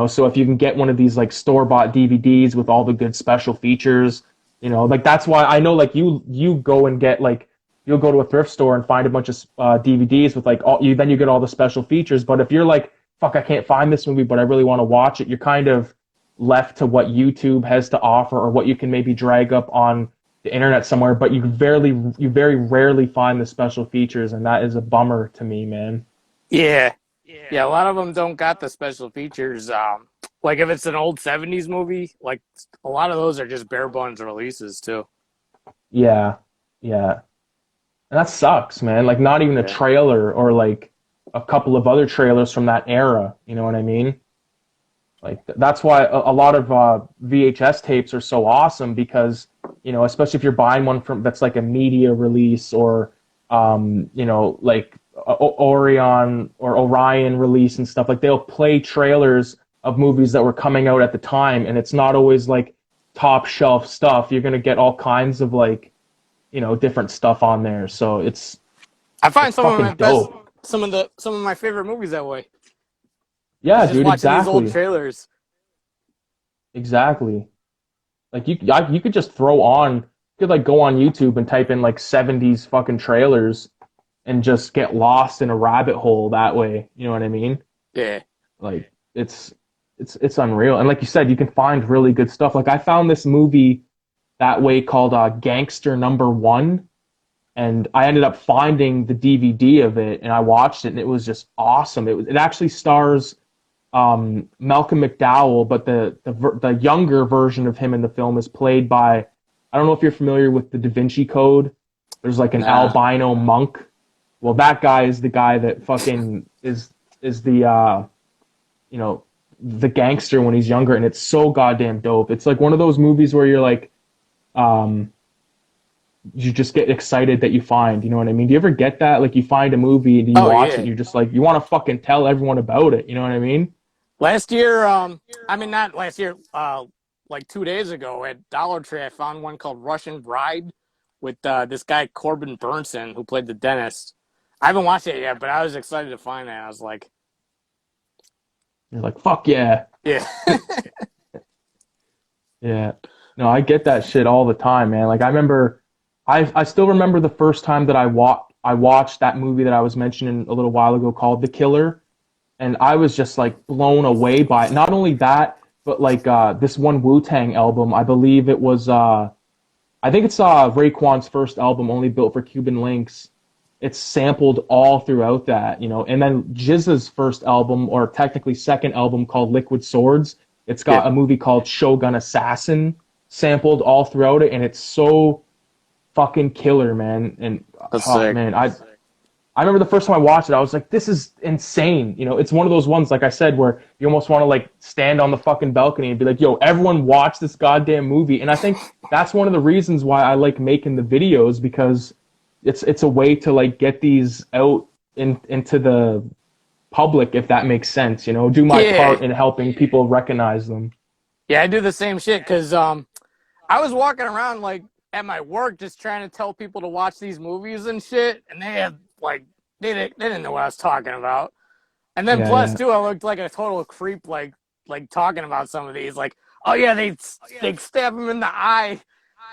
So if you can get one of these like store-bought DVDs with all the good special features, like that's why I know like you go and get like you'll go to a thrift store and find a bunch of DVDs with like then you get all the special features. But if you're like, fuck, I can't find this movie, but I really want to watch it, you're kind of left to what YouTube has to offer or what you can maybe drag up on the internet somewhere. But you very rarely find the special features, and that is a bummer to me, man. Yeah. Yeah, a lot of them don't got the special features. Like if it's an old 70s movie, like a lot of those are just bare bones releases too. Yeah, yeah. And that sucks, man. Like not even a Yeah. trailer or like a couple of other trailers from that era. You know what I mean? Like that's why a lot of VHS tapes are so awesome because especially if you're buying one from that's like a media release or like Orion or Orion release and stuff. Like they'll play trailers of movies that were coming out at the time, and it's not always like top shelf stuff. You're gonna get all kinds of like different stuff on there. So I find it's fucking dope. some of my favorite movies that way. Yeah, It's just dude, watching these old exactly. trailers. Exactly. Like you could just throw on, you could like go on YouTube and type in like 70s fucking trailers and just get lost in a rabbit hole that way. You know what I mean? Yeah. Like it's unreal. And like you said, you can find really good stuff. Like I found this movie that way called Gangster Number One, and I ended up finding the DVD of it, and I watched it, and it was just awesome. It actually stars Malcolm McDowell, but the younger version of him in the film is played by, I don't know if you're familiar with the Da Vinci Code. There's like an Nah. albino monk. Well, that guy is the guy that fucking is the the gangster when he's younger, and it's so goddamn dope. It's like one of those movies where you're like, um, you just get excited that you find. You know what I mean? Do you ever get that? Like you find a movie and you Oh watch it, yeah. and you're just like, you want to fucking tell everyone about it. You know what I mean? Last year, I mean not last year, like 2 days ago at Dollar Tree, I found one called Russian Bride with this guy Corbin Burnson who played the dentist. I haven't watched it yet, but I was excited to find that. I was like, You're like, fuck yeah. yeah. Yeah. No, I get that shit all the time, man. Like I remember I still remember the first time that I watched that movie that I was mentioning a little while ago called The Killer, and I was just like blown away by it. Not only that, but like this one Wu-Tang album, I believe it was I think it's Raekwon's first album, Only Built for Cuban Links. It's sampled all throughout that, and then Jizza's first album, or technically second album, called Liquid Swords. It's Yeah. got a movie called Shogun Assassin sampled all throughout it, and it's so fucking killer, man. And That's oh sick. man, I remember the first time I watched it, I was like, this is insane. It's one of those ones, like I said, where you almost want to like stand on the fucking balcony and be like, yo, everyone watch this goddamn movie. And I think that's one of the reasons why I like making the videos, because it's a way to like get these out into the public, if that makes sense, do my Yeah. part in helping people recognize them. Yeah, I do the same shit because I was walking around like at my work just trying to tell people to watch these movies and shit, and they had like they didn't know what I was talking about. And then Yeah, plus yeah. too, I looked like a total creep, like talking about some of these, like, oh yeah, they stab him in the eye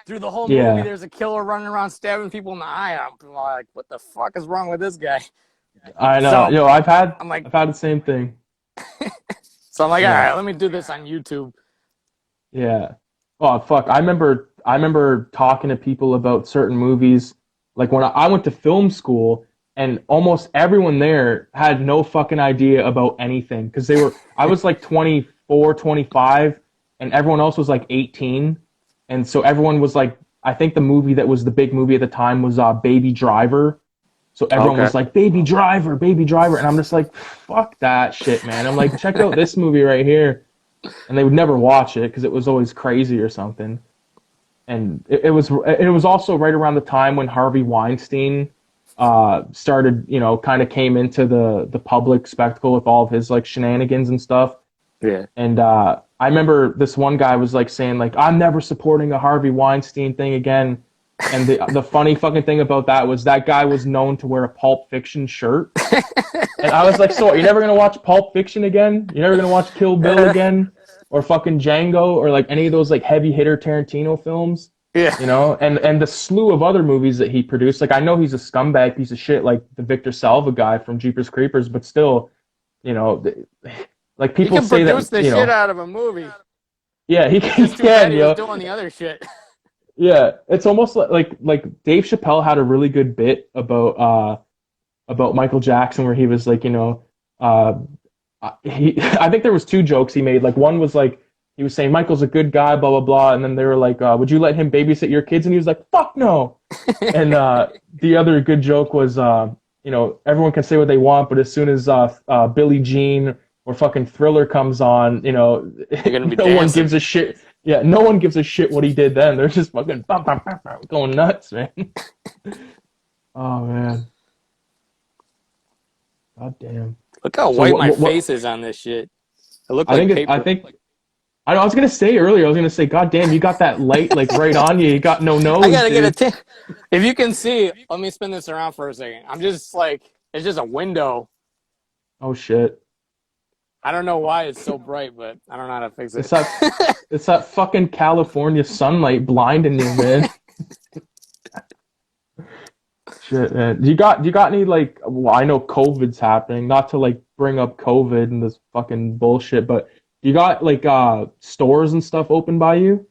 through the whole movie. Yeah, There's a killer running around stabbing people in the eye. I'm like, what the fuck is wrong with this guy? I know. So Yo, I'm like, I've had the same thing. all Yeah. right, let me do this on YouTube. Yeah. Oh fuck. I remember talking to people about certain movies. Like when I went to film school, and almost everyone there had no fucking idea about anything because I was like 24, 25, and everyone else was like 18. And so everyone was like, I think the movie that was the big movie at the time was Baby Driver. So everyone Okay. was like, Baby Driver, Baby Driver. And I'm just like, fuck that shit, man. I'm like, check out this movie right here. And they would never watch it because it was always crazy or something. and it was also right around the time when Harvey Weinstein started, kind of came into the public spectacle with all of his like shenanigans and stuff. Yeah. And I remember this one guy was like saying like, I'm never supporting a Harvey Weinstein thing again. And the funny fucking thing about that was that guy was known to wear a Pulp Fiction shirt. And I was like, so you're never gonna watch Pulp Fiction again? You're never gonna watch Kill Bill again? Or fucking Django or like any of those like heavy hitter Tarantino films? Yeah. And the slew of other movies that he produced. Like I know he's a scumbag piece of shit like the Victor Salva guy from Jeepers Creepers, but still, you know, like He people can say produce that, the shit out of a movie. yeah, he It's just too bad can, he was doing the other shit. Yeah, it's almost like Dave Chappelle had a really good bit about Michael Jackson where he was like, uh I think there was two jokes he made. Like one was like he was saying Michael's a good guy, blah blah blah, and then they were like, would you let him babysit your kids? And he was like, fuck no. And the other good joke was everyone can say what they want, but as soon as Billie Jean or fucking Thriller comes on, You're gonna be no one dancing. gives a shit. Yeah, no one gives a shit what he did then. They're just fucking bum, bum, bum, bum, going nuts, man. Oh man, god damn. Look how So white my face is on this shit. I look I like think it, I paper. think I was gonna say earlier. I was gonna say, god damn, you got that light like right on you. You got no I nose, gotta get a dude. tan. If you can see, let me spin this around for a second. I'm just like, it's just a window. Oh shit. I don't know why it's so bright, but I don't know how to fix It's it. that it's that fucking California sunlight blinding you, man. Shit, man. Do you got any like? Well, I know COVID's happening. Not to like bring up COVID and this fucking bullshit, but you got like stores and stuff open by you?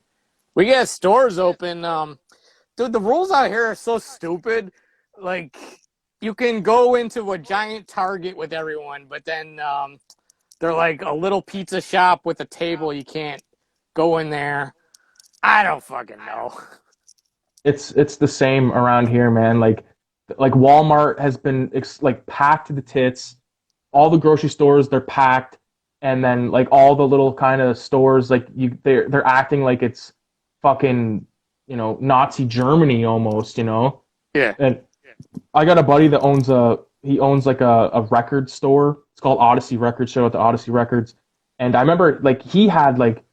We got stores open. Dude, the rules out here are so stupid. Like, you can go into a giant Target with everyone, but then they're like a little pizza shop with a table. You can't go in there. I don't fucking know. It's the same around here, man. Like Walmart has been like packed to the tits. All the grocery stores they're packed, and then like all the little kind of stores like they're acting like it's fucking Nazi Germany almost, Yeah. And I got a buddy that owns like a record store. It's called Odyssey Records. Shout out to Odyssey Records. And I remember like he had like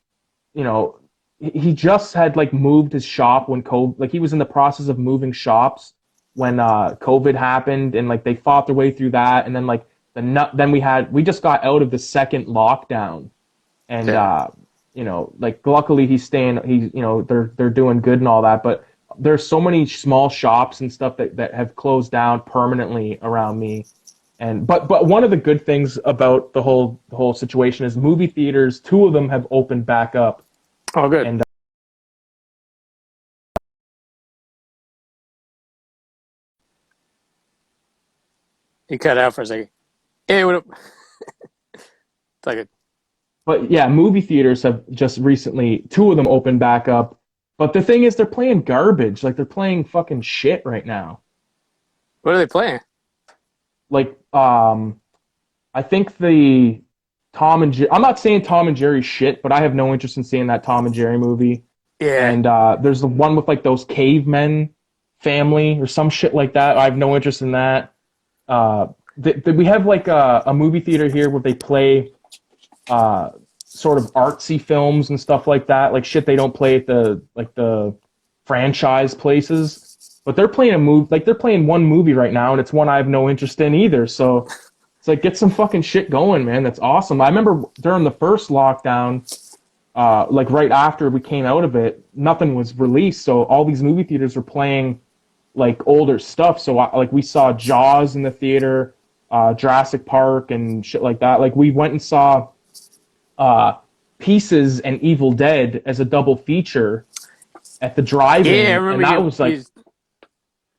you know he just had like moved his shop when COVID, like he was in the process of moving shops when COVID happened, and like they fought their way through that, and then like then we just got out of the second lockdown, and Yeah. like luckily they're doing good and all that, but there's so many small shops and stuff that have closed down permanently around me. And but one of the good things about the whole situation is movie theaters, two of them have opened back up. Oh, good. And He cut out for a second. It would. It's like a, but yeah, movie theaters have just recently, two of them opened back up. But the thing is, they're playing garbage. Like they're playing fucking shit right now. what are they playing? Like I think the Tom and Jerry. I'm not saying Tom and Jerry shit, but I have no interest in seeing that Tom and Jerry movie. Yeah. And there's the one with like those cavemen family or some shit like that. I have no interest in that. We have like a movie theater here where they play sort of artsy films and stuff like that, like shit they don't play at the franchise places. But they're playing a movie, like they're playing one movie right now, and it's one I have no interest in either. So it's like get some fucking shit going, man. That's awesome. I remember during the first lockdown, like right after we came out of it, nothing was released, so all these movie theaters were playing like older stuff. So like we saw Jaws in the theater, Jurassic Park and shit like that. Like we went and saw Pieces and Evil Dead as a double feature at the Yeah, I drive-in, and remember that you. was like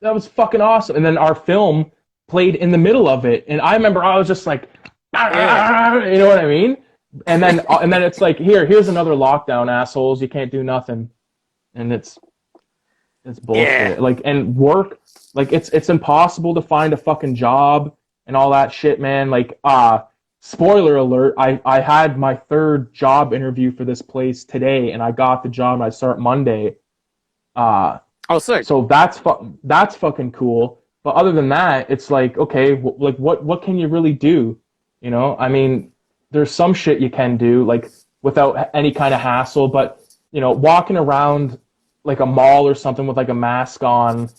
that was fucking awesome. And then our film played in the middle of it, and I remember I was just like, Yeah. you know what I mean? And then it's like here's another lockdown, assholes. You can't do nothing, and it's Yeah. bullshit. Like and work, like it's impossible to find a fucking job and all that shit, man. Like spoiler alert, I had my third job interview for this place today, and I got the job and I start Monday. Uh, Oh, sick. so that's fucking cool. But other than that, it's like, okay, like what can you really do? You know, I mean, there's some shit you can do like without any kind of hassle, but you know, walking around like a mall or something with like a mask on,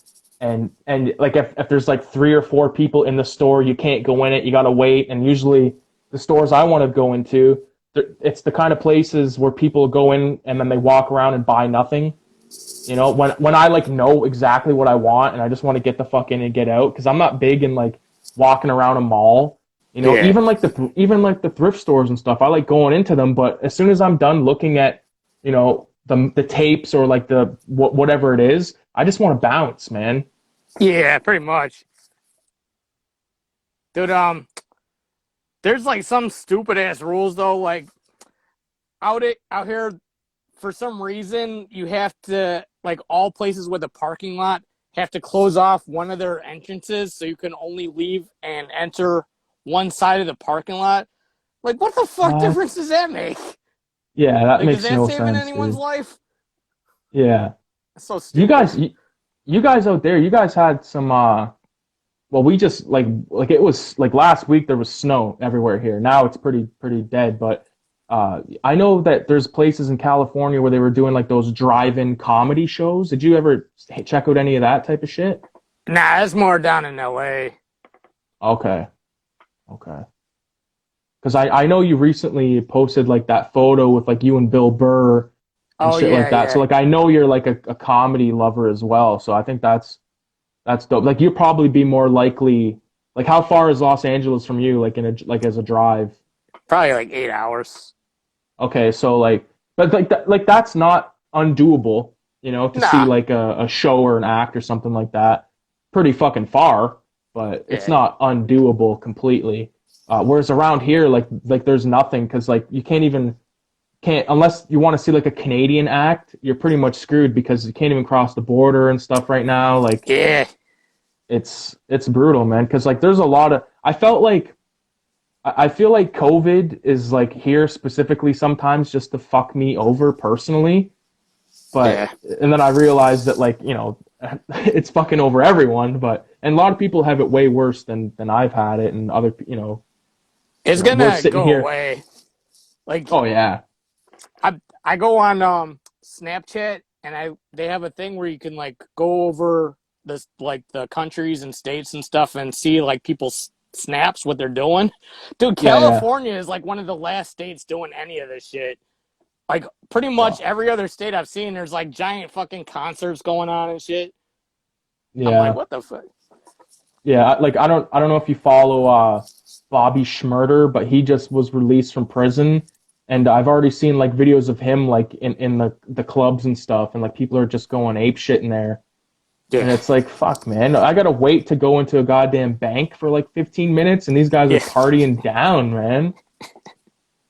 and like if there's like three or four people in the store, you can't go in it. You gotta wait. And usually the stores I want to go into, it's the kind of places where people go in and then they walk around and buy nothing. You know, when I like know exactly what I want and I just want to get the fuck in and get out, because I'm not big in like walking around a mall. You know, Yeah. even like the thrift stores and stuff. I like going into them, but as soon as I'm done looking at, you know, the tapes or like the whatever it is, I just want to bounce, man. Yeah, pretty much. Dude, there's like some stupid ass rules though. Like out here, for some reason, you have to like all places with a parking lot have to close off one of their entrances so you can only leave and enter one side of the parking lot. Like, what the fuck What? difference does that make? Yeah, that Like, is makes that no saving sense, anyone's dude. life? Yeah, That's so you stupid. guys, you guys out there, you guys had some well, we just like it was like last week there was snow everywhere here. Now it's pretty dead, but I know that there's places in California where they were doing like those drive-in comedy shows. Did you ever check out any of that type of shit? Nah, it's more down in LA. Okay, okay. Because I know you recently posted like that photo with like you and Bill Burr and Oh shit yeah, like that. So yeah. like I know you're like a comedy lover as well. So I think that's dope. Like you'd probably be more likely. Like how far is Los Angeles from you? Like in a like as a drive? Probably like 8 hours. Okay, so like, but like like that's not undoable, you know, to see Nah. like a show or an act or something like that. Pretty fucking far, but it's Yeah. not undoable completely. Whereas around here, like there's nothing because like you can't unless you want to see like a Canadian act, you're pretty much screwed because you can't even cross the border and stuff right now. Like Yeah. it's brutal, man. Because like there's a lot of I felt like I feel like COVID is like here specifically sometimes just to fuck me over personally. But Yeah. and then I realized that like, you know, it's fucking over everyone, but and a lot of people have it way worse than I've had it and other It's we're gonna sitting go here. away. Like Oh yeah. I go on Snapchat and I they have a thing where you can like go over this like the countries and states and stuff and see like people's snaps what they're doing. Dude, Yeah, yeah. California is like one of the last states doing any of this shit. Like pretty much Fuck. every other state I've seen, there's like giant fucking concerts going on and shit. I'm like, Yeah. what the fuck? Yeah, like I don't know if you follow Bobby Schmurder, but he just was released from prison, and I've already seen like videos of him like in the clubs and stuff, and like people are just going ape shit in there, and Yeah, it's like fuck, man, I gotta wait to go into a goddamn bank for like 15 minutes, and these guys are yeah, partying down, man.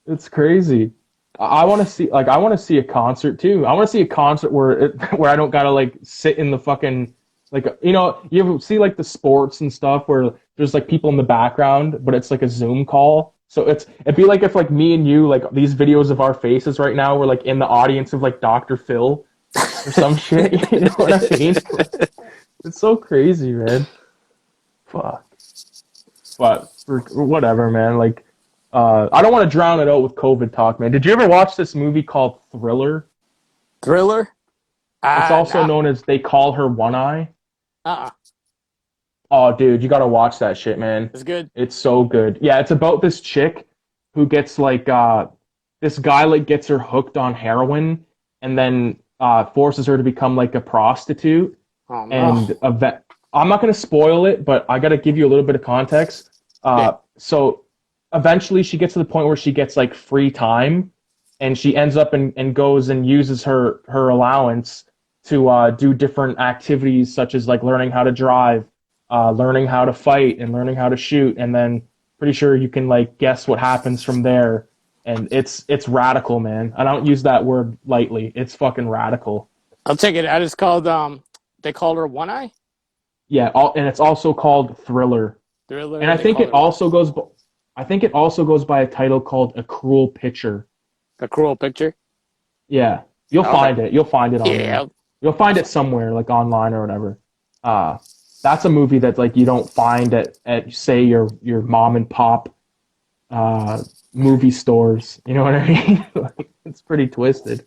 It's crazy. I want to see like I want to see a concert too. I want to see a concert where I don't gotta like sit in the fucking like you know you ever see like the sports and stuff where there's like people in the background but it's like a Zoom call. So it'd be like if like me and you like these videos of our faces right now were like in the audience of like Dr. Phil or some shit. You know what I mean? It's so crazy, man. Fuck. But whatever, man. Like, I don't want to drown it out with COVID talk, man. Did you ever watch this movie called Thriller? Thriller. It's also Nah. known as They Call Her One Eye. Uh. Oh, dude, you gotta watch that shit, man. It's good. It's so good. Yeah, it's about this chick who gets like this guy like gets her hooked on heroin and then forces her to become like a prostitute Oh no. and I'm not gonna spoil it, but I gotta give you a little bit of context. Yeah. So eventually she gets to the point where she gets like free time and she ends up and goes and uses her allowance to do different activities such as like learning how to drive, learning how to fight, and learning how to shoot. And then pretty sure you can like guess what happens from there. And it's radical, man. I don't use that word lightly. It's fucking radical. I'll take it. I just called. They called her One Eye Yeah, and it's also called Thriller. And Thriller. I They think called it her One. also goes. I think it also goes by a title called A Cruel Picture. A cruel picture. Yeah, you'll Okay. find it. You'll find it on Yeah. there. You'll find it somewhere, like online or whatever. Uh, that's a movie that like you don't find at say your mom and pop uh, movie stores. You know what I mean? Like, it's pretty twisted.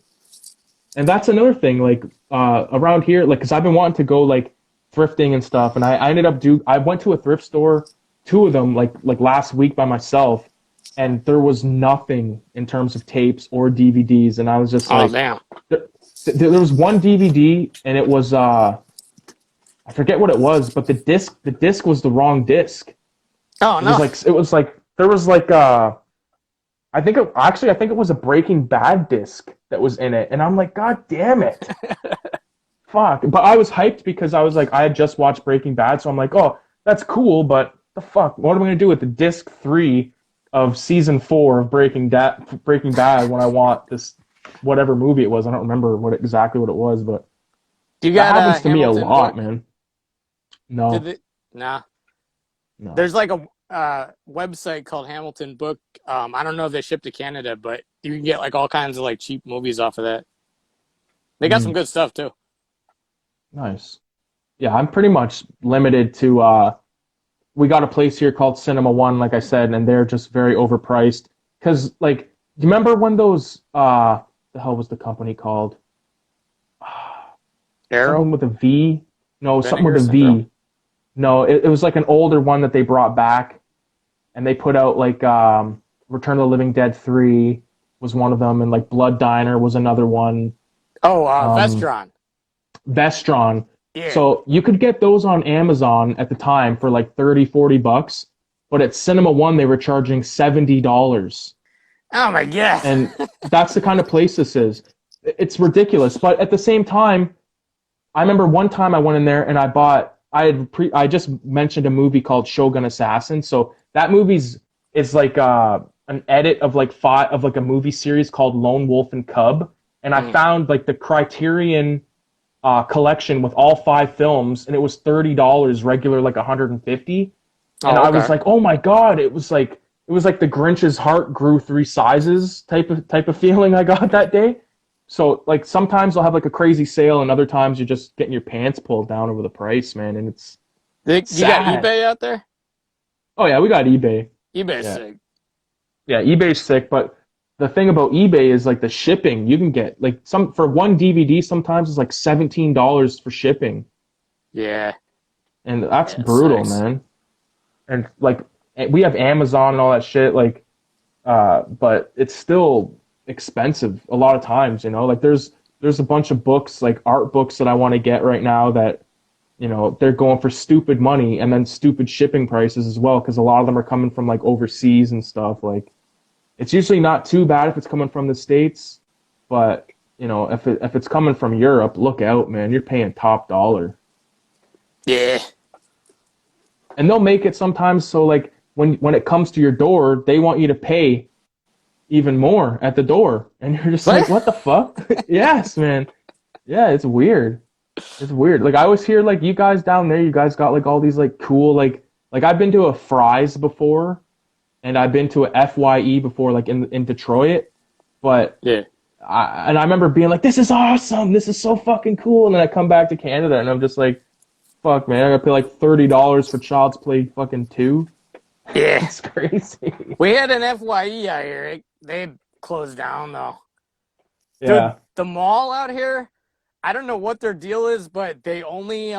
And that's another thing, like around here, like, cause I've been wanting to go like thrifting and stuff, and I ended up I went to a thrift store, two of them, like last week by myself, and there was nothing in terms of tapes or DVDs, and I was just Oh like, damn. there, there was one DVD, and it was I forget what it was, but the disc was the wrong disc. Oh no. It was like there was like I think it was a Breaking Bad disc that was in it, and I'm like, God damn it, fuck! But I was hyped because I was like, I had just watched Breaking Bad, so I'm like, oh, that's cool, but the fuck, what am I gonna do with the disc 3 of season 4 of Breaking Bad when I want this whatever movie it was? I don't remember exactly what it was, but You that got a happens to me a Hamilton lot, book? man. Did No, it? Nah. no. There's like a website called Hamilton Book. I don't know if they ship to Canada, but you can get like all kinds of like cheap movies off of that. They got some Mm, good stuff too. nice. Yeah, I'm pretty much limited to we got a place here called Cinema One, like I said, and they're just very overpriced. Cause like, do you remember when those the hell was the company called? Arrow, Something with a V? No, something with Vinegar a Syndrome. V. No, it was like an older one that they brought back, and they put out like Return of the Living Dead 3 was one of them, and like Blood Diner was another one. Oh, Um, Vestron. Vestron. Yeah. So you could get those on Amazon at the time for like 30, $40, but at Cinema One they were charging $70. Oh my god. And that's the kind of place this is. It's ridiculous. But at the same time, I remember one time I went in there and I just mentioned a movie called Shogun Assassin. So that movie's is like an edit of like five of like a movie series called Lone Wolf and Cub. And I Mm. found like the Criterion collection with all five films, and it was $30 regular, like 150. And Oh, I was okay. like, oh my god, it was like the Grinch's heart grew 3 sizes type of feeling I got that day. So like sometimes they'll have like a crazy sale, and other times you're just getting your pants pulled down over the price, man, and it's You got sad. eBay out there? Oh yeah, we got eBay. eBay's Yeah, sick. yeah, eBay's sick, but the thing about eBay is like the shipping. You can get like some for one DVD. Sometimes it's like $17 for shipping, Yeah. and that's Yeah, it brutal, sucks. man. And like we have Amazon and all that shit, like, but it's still expensive a lot of times. You know, like there's a bunch of books, like art books that I want to get right now that they're going for stupid money and then stupid shipping prices as well because a lot of them are coming from like overseas and stuff. Like it's usually not too bad if it's coming from the States, but if it's coming from Europe, look out, man. You're paying top dollar. Yeah. And they'll make it sometimes so like when it comes to your door, they want you to pay even more at the door. And you're just like, What? what the fuck? Yes, man. Yeah, it's weird. It's weird. Like I always hear like you guys down there, you guys got like all these like cool like I've been to a Fry's before and I've been to a FYE before like in Detroit, but Yeah. I remember being like, this is awesome. This is so fucking cool. And then I come back to Canada and I'm just like, fuck, man, I gotta pay like $30 for Child's Play fucking 2. Yeah. It's crazy. We had an FYE out here. They closed down though. Dude, Yeah. the mall out here, I don't know what their deal is, but they only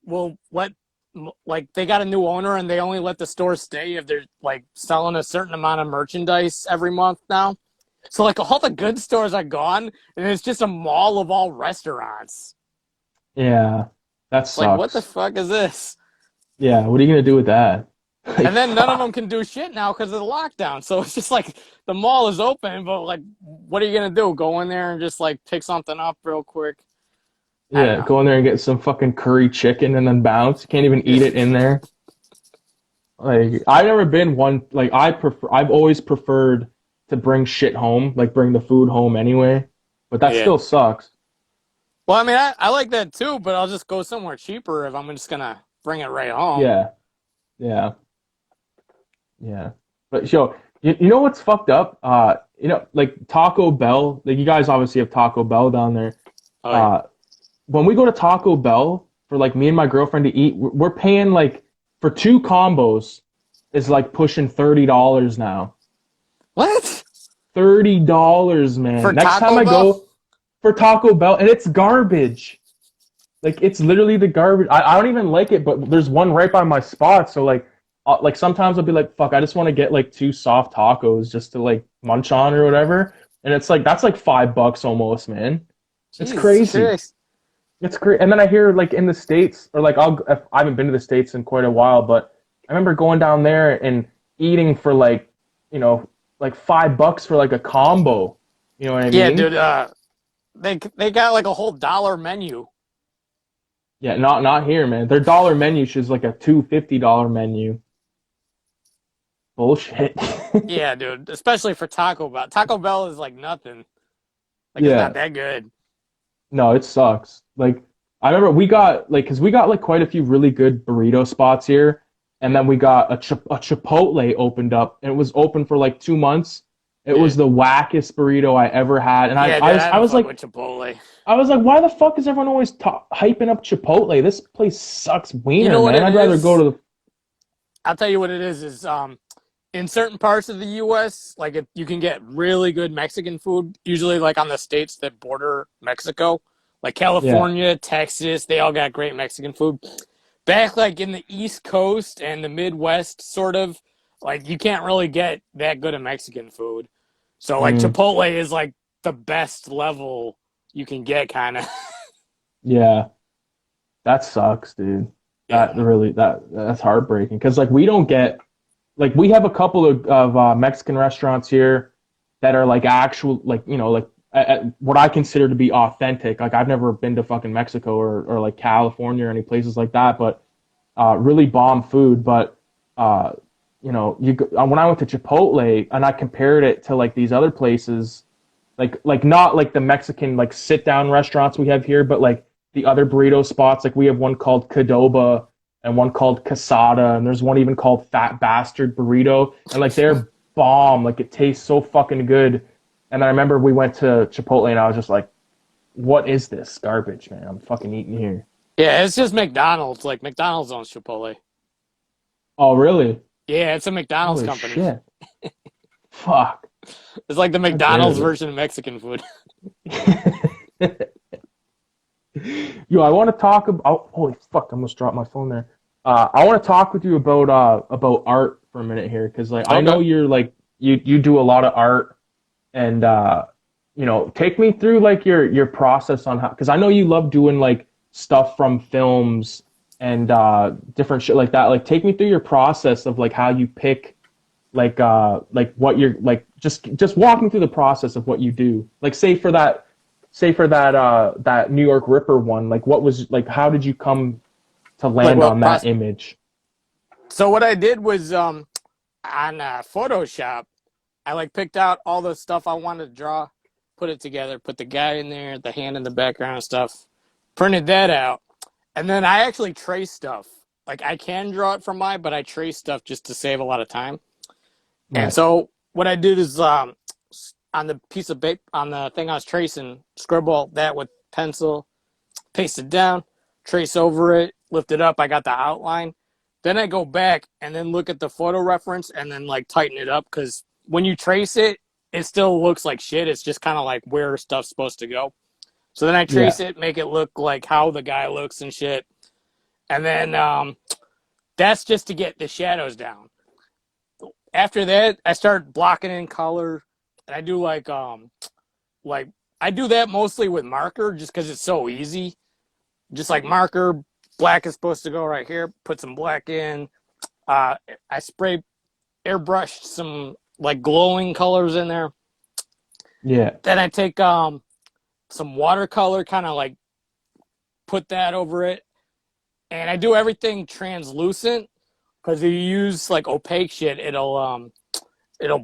will let like they got a new owner and they only let the store stay if they're like selling a certain amount of merchandise every month now. So like all the good stores are gone and it's just a mall of all restaurants. Yeah. That It's like what the sucks. fuck is this? Yeah. What are you gonna do with that? Like, And then none of them fuck. can do shit now because of the lockdown. So it's just like the mall is open, but like, what are you gonna do? Go in there and just like pick something up real quick? I don't Yeah, go in there and get some fucking curry chicken and then bounce. You can't even know. eat it in there. Like I've never been one like I've always preferred to bring shit home, like bring the food home anyway. But that Yeah. still sucks. Well, I mean, I like that too, but I'll just go somewhere cheaper if I'm just gonna bring it right home. Yeah. Yeah. Yeah. But yo, you know what's fucked up? Like Taco Bell, like you guys obviously have Taco Bell down there. Oh yeah. Uh when we go to Taco Bell for like me and my girlfriend to eat, we're paying like for two combos is like pushing $30 now. What? $30, man. For Next time Taco I Bell? go for Taco Bell, and it's garbage. Like it's literally the garbage. I don't even like it, but there's one right by my spot. So like sometimes I'll be like, fuck, I just want to get like two soft tacos just to like munch on or whatever. And it's like that's like $5 almost, man. It's Jesus crazy. Christ. It's great. And then I hear like in the States, or like I haven't been to the States in quite a while, but I remember going down there and eating for like, like $5 for like a combo. You know what I Yeah, mean? dude. They got like a whole dollar menu. Yeah, not here, man. Their dollar menu is like a $250 menu. Bullshit. Yeah, dude. Especially for Taco Bell. Taco Bell is like nothing. Like it's not Yeah. that good. No, it sucks. Like I remember we got like because we got like quite a few really good burrito spots here, and then we got a Chipotle opened up, and it was open for like 2 months. It Yeah. was the wackest burrito I ever had, and I Yeah, I dude. was I I don't was fuck like with Chipotle. I was like, why the fuck is everyone always hyping up Chipotle? This place sucks You wiener, know what man. it I'd rather go is? to the I'll tell you what it is in certain parts of the U.S., like you can get really good Mexican food. Usually, like on the states that border Mexico, like yeah. California, Texas, they all got great Mexican food. Back like in the East Coast and the Midwest, sort of, like you can't really get that good of Mexican food. So like Mm, Chipotle is like the best level you can get, kind of. yeah. That sucks, dude. That Yeah. really that's heartbreaking because like we don't get like we have a couple of Mexican restaurants here that are like actual like like what I consider to be authentic. Like I've never been to fucking Mexico or like California or any places like that, but really bomb food. But uh, when I went to Chipotle and I compared it to like these other places, like not like the Mexican like sit down restaurants we have here, but like the other burrito spots. Like we have one called Cadoba and one called Casada, and there's one even called Fat Bastard Burrito, and like they're bomb. Like it tastes so fucking good. And I remember we went to Chipotle, and I was just like, "What is this garbage, man? I'm fucking eating here." Yeah, it's just McDonald's. Like McDonald's owns Chipotle. Oh, really? Yeah, it's a McDonald's Holy company. shit! Fuck. It's like the God McDonald's damn version of Mexican food. it. Yo, I want to talk about. Oh, holy fuck! I almost dropped my phone there. I want to talk with you about art for a minute here, because like I Okay. know you're like you do a lot of art, and take me through like your process on how, because I know you love doing like stuff from films and different shit like that. Like take me through your process of like how you pick like what you're like just walking through the process of what you do. Like say for that New York Ripper one, like what was like how did you come to Like land what on that process? image? So what I did was on Photoshop, I like picked out all the stuff I wanted to draw, put it together, put the guy in there, the hand in the background and stuff, printed that out, and then I actually trace stuff. Like I can draw it from mine, but I trace stuff just to save a lot of time. And Right. so what I did is on the piece of paper, on the thing I was tracing, scribble that with pencil, paste it down, trace over it, lift it up. I got the outline. Then I go back and then look at the photo reference and then like tighten it up, because when you trace it, it still looks like shit. It's just kind of like where stuff's supposed to go. So then I Yeah. trace it, make it look like how the guy looks and shit. And then that's just to get the shadows down. After that, I start blocking in color, and I do like I do that mostly with marker just because it's so easy. Just like marker, black is supposed to go right here. Put some black in. Uh, I spray airbrushed some like glowing colors in there. Yeah. Then I take some watercolor, kind of like put that over it, and I do everything translucent, because if you use like opaque shit, it'll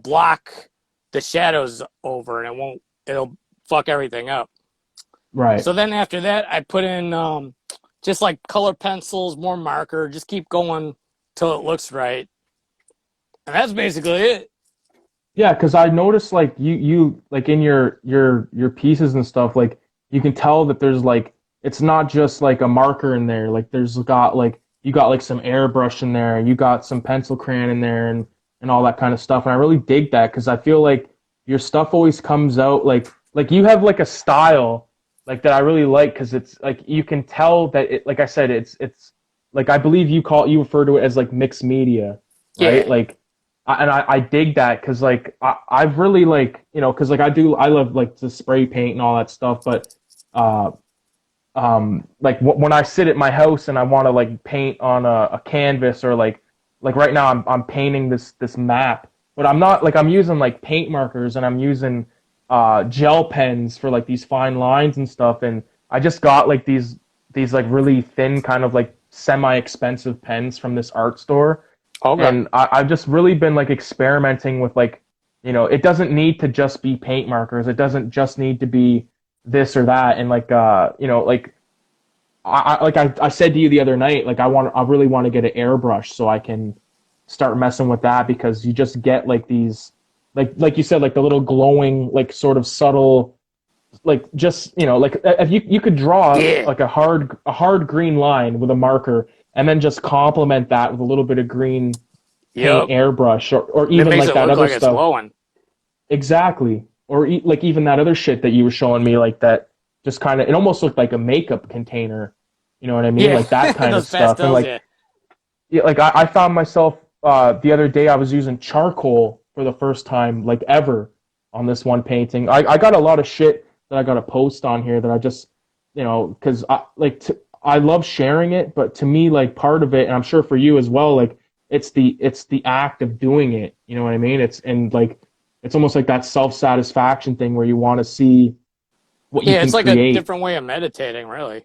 block the shadows over, and it'll fuck everything up. Right. So then after that, I put in just like color pencils, more marker, just keep going till it looks right. And that's basically it. Yeah, because I noticed like you like in your pieces and stuff, like you can tell that there's like it's not just like a marker in there. Like there's got like you got like some airbrush in there, you got some pencil crayon in there, and all that kind of stuff. And I really dig that because I feel like your stuff always comes out like you have like a style like that I really like because it's like you can tell that it like I said it's like I believe you refer to it as like mixed media, right? Yeah. Like I dig that because like I've really like because like I love like the spray paint and all that stuff, but uh like when I sit at my house and I want to like paint on a canvas or like right now I'm painting this map, but I'm not like I'm using like paint markers and I'm using gel pens for like these fine lines and stuff, and I just got like these like really thin kind of like semi expensive pens from this art store, Okay. and I've just really been like experimenting with like it doesn't need to just be paint markers, it doesn't just need to be this or that, and like like I said to you the other night, like I really want to get an airbrush so I can start messing with that because you just get like these like you said like the little glowing like sort of subtle like just like if you could draw Yeah. like a hard green line with a marker and then just complement that with a little bit of green paint Yep. airbrush or That even makes like it that look other like it's stuff. glowing. Exactly. Or like even that other shit that you were showing me, like that just kind of, it almost looked like a makeup container. You know what I mean? Yeah. Like that kind of Those stuff. And pastels, like, yeah. yeah, like I found myself the other day, I was using charcoal for the first time, like ever on this one painting. I got a lot of shit that I got to post on here that I just, because I love sharing it, but to me, like part of it, and I'm sure for you as well, like it's the act of doing it. You know what I mean? It's almost like that self satisfaction thing where you want to see what you Yeah, can it's like a create. different way of meditating, really.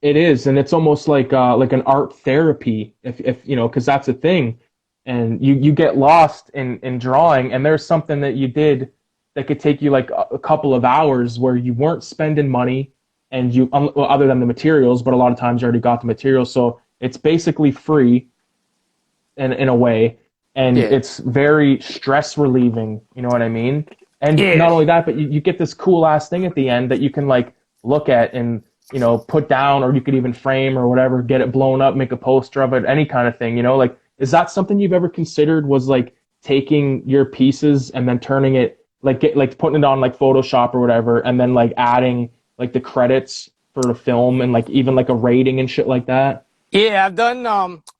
It is, and it's almost like an art therapy, if because that's a thing, and you get lost in drawing, and there's something that you did that could take you like a couple of hours where you weren't spending money, and well, other than the materials, but a lot of times you already got the materials, so it's basically free in a way, and Yeah. it's very stress relieving. You know what I mean? And Yeah. not only that, but you get this cool ass thing at the end that you can like look at and put down, or you could even frame or whatever, get it blown up, make a poster of it, any kind of thing. Like is that something you've ever considered? Was like taking your pieces and then turning it like putting it on like Photoshop or whatever, and then like adding like the credits for the film and like even like a rating and shit like that? Yeah, I've done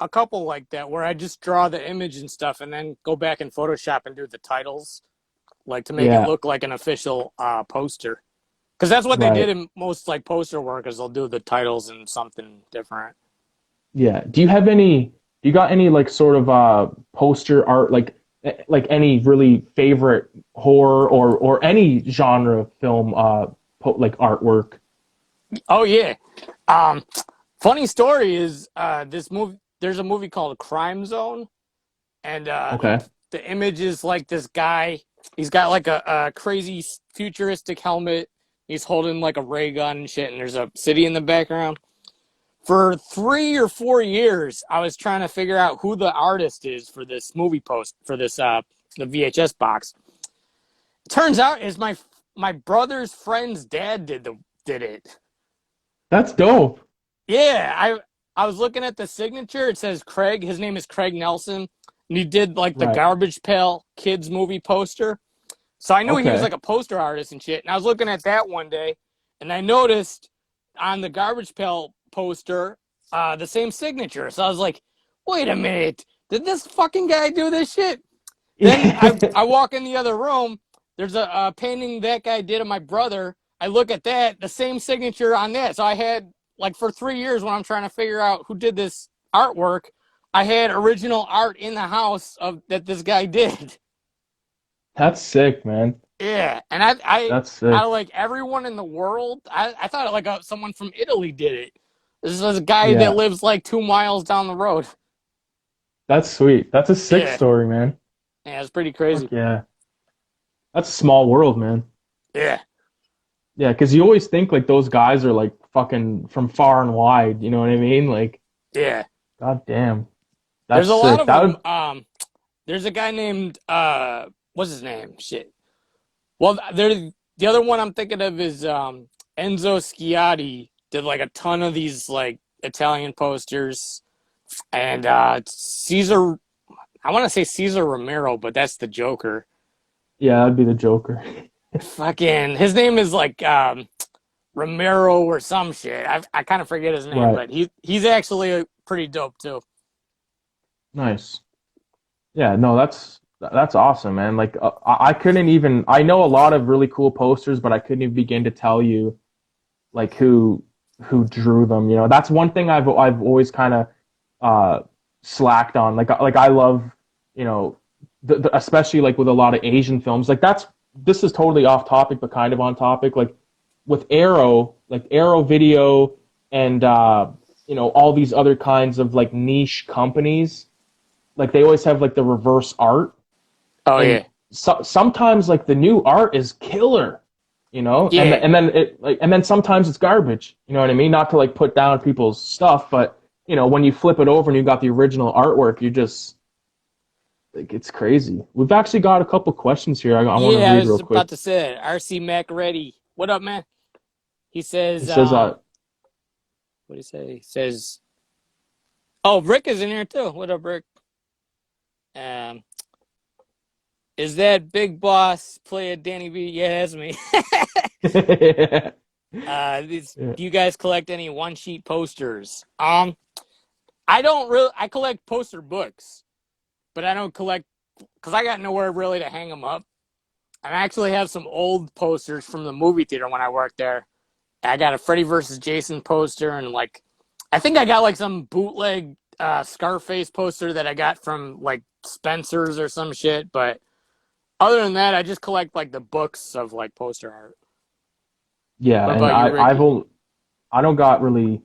a couple like that where I just draw the image and stuff and then go back in Photoshop and do the titles, like to make it Yeah, look like an official poster. Because that's what they did right. in most like poster work is they'll do the titles and something different. Yeah. Do you got any like sort of poster art like any really favorite horror or any genre film like artwork? Oh yeah. Um, Funny story is this movie. There's a movie called Crime Zone, and Okay. the image is like this guy. He's got like a crazy futuristic helmet. He's holding like a ray gun and shit, and there's a city in the background. For 3 or 4 years, I was trying to figure out who the artist is for this movie post for this the VHS box. Turns out is my brother's friend's dad did it. That's dope. Yeah, I was looking at the signature. It says Craig. His name is Craig Nelson, and he did like the Right. Garbage Pail Kids movie poster. So I knew he was Okay. like a poster artist and shit. And I was looking at that one day, and I noticed on the Garbage Pail poster the same signature. So I was like, wait a minute, did this fucking guy do this shit? Then I walk in the other room. There's a painting that guy did of my brother. I look at that, the same signature on that. So I had like for 3 years when I'm trying to figure out who did this artwork, I had original art in the house of that this guy did. That's sick, man. Yeah, and I That's out sick. of like everyone in the world, I thought like someone from Italy did it. This is a guy that Yeah. lives like 2 miles down the road. That's sweet. That's a sick Yeah, story, man. yeah, it's pretty crazy. Fuck yeah. That's a small world, man. Yeah, Yeah, because you always think like those guys are like fucking from far and wide, you know what I mean? Like, yeah. god damn. There's That's a lot sick. of That them. would There's a guy named what's his name? Shit. Well, there. The other one I'm thinking of is Enzo Sciatti did like a ton of these like Italian posters, and Caesar. I want to say Caesar Romero, but that's the Joker. Yeah, that'd be the Joker. Fucking, his name is like Romero or some shit. I kind of forget his name, Right. but he's actually pretty dope too. Nice. Yeah, no, that's awesome, man. Like I couldn't even I know a lot of really cool posters, but I couldn't even begin to tell you like who drew them, you know. That's one thing I've always kind of uh slacked on. Like I love, you know, especially like with a lot of Asian films. Like that's this is totally off topic but kind of on topic. Like with Arrow, like Arrow Video and you know, all these other kinds of like niche companies, like they always have like the reverse art, Oh and yeah, sometimes like the new art is killer, you know, yeah, and then it like and then sometimes it's garbage, you know what I mean? Not to like put down people's stuff, but you know, when you flip it over and you got the original artwork, you just like it's crazy. We've actually got a couple questions here. I want to yeah. I read was real quick. about to say it. RC Mac ready. What up, man? He It says, says what do you say? He says, oh, Rick is in here too. What up, Rick? Um, is that Big Boss player Danny B? Yeah, that's me. yeah. Do you guys collect any one sheet posters? I don't really. I collect poster books, but I don't collect because I got nowhere really to hang them up. And I actually have some old posters from the movie theater when I worked there. I got a Freddy versus Jason poster, and like, I think I got like some bootleg Scarface poster that I got from like Spencer's or some shit. But other than that, I just collect like the books of like poster art. Yeah, What and about you, Ricky? I don't got really.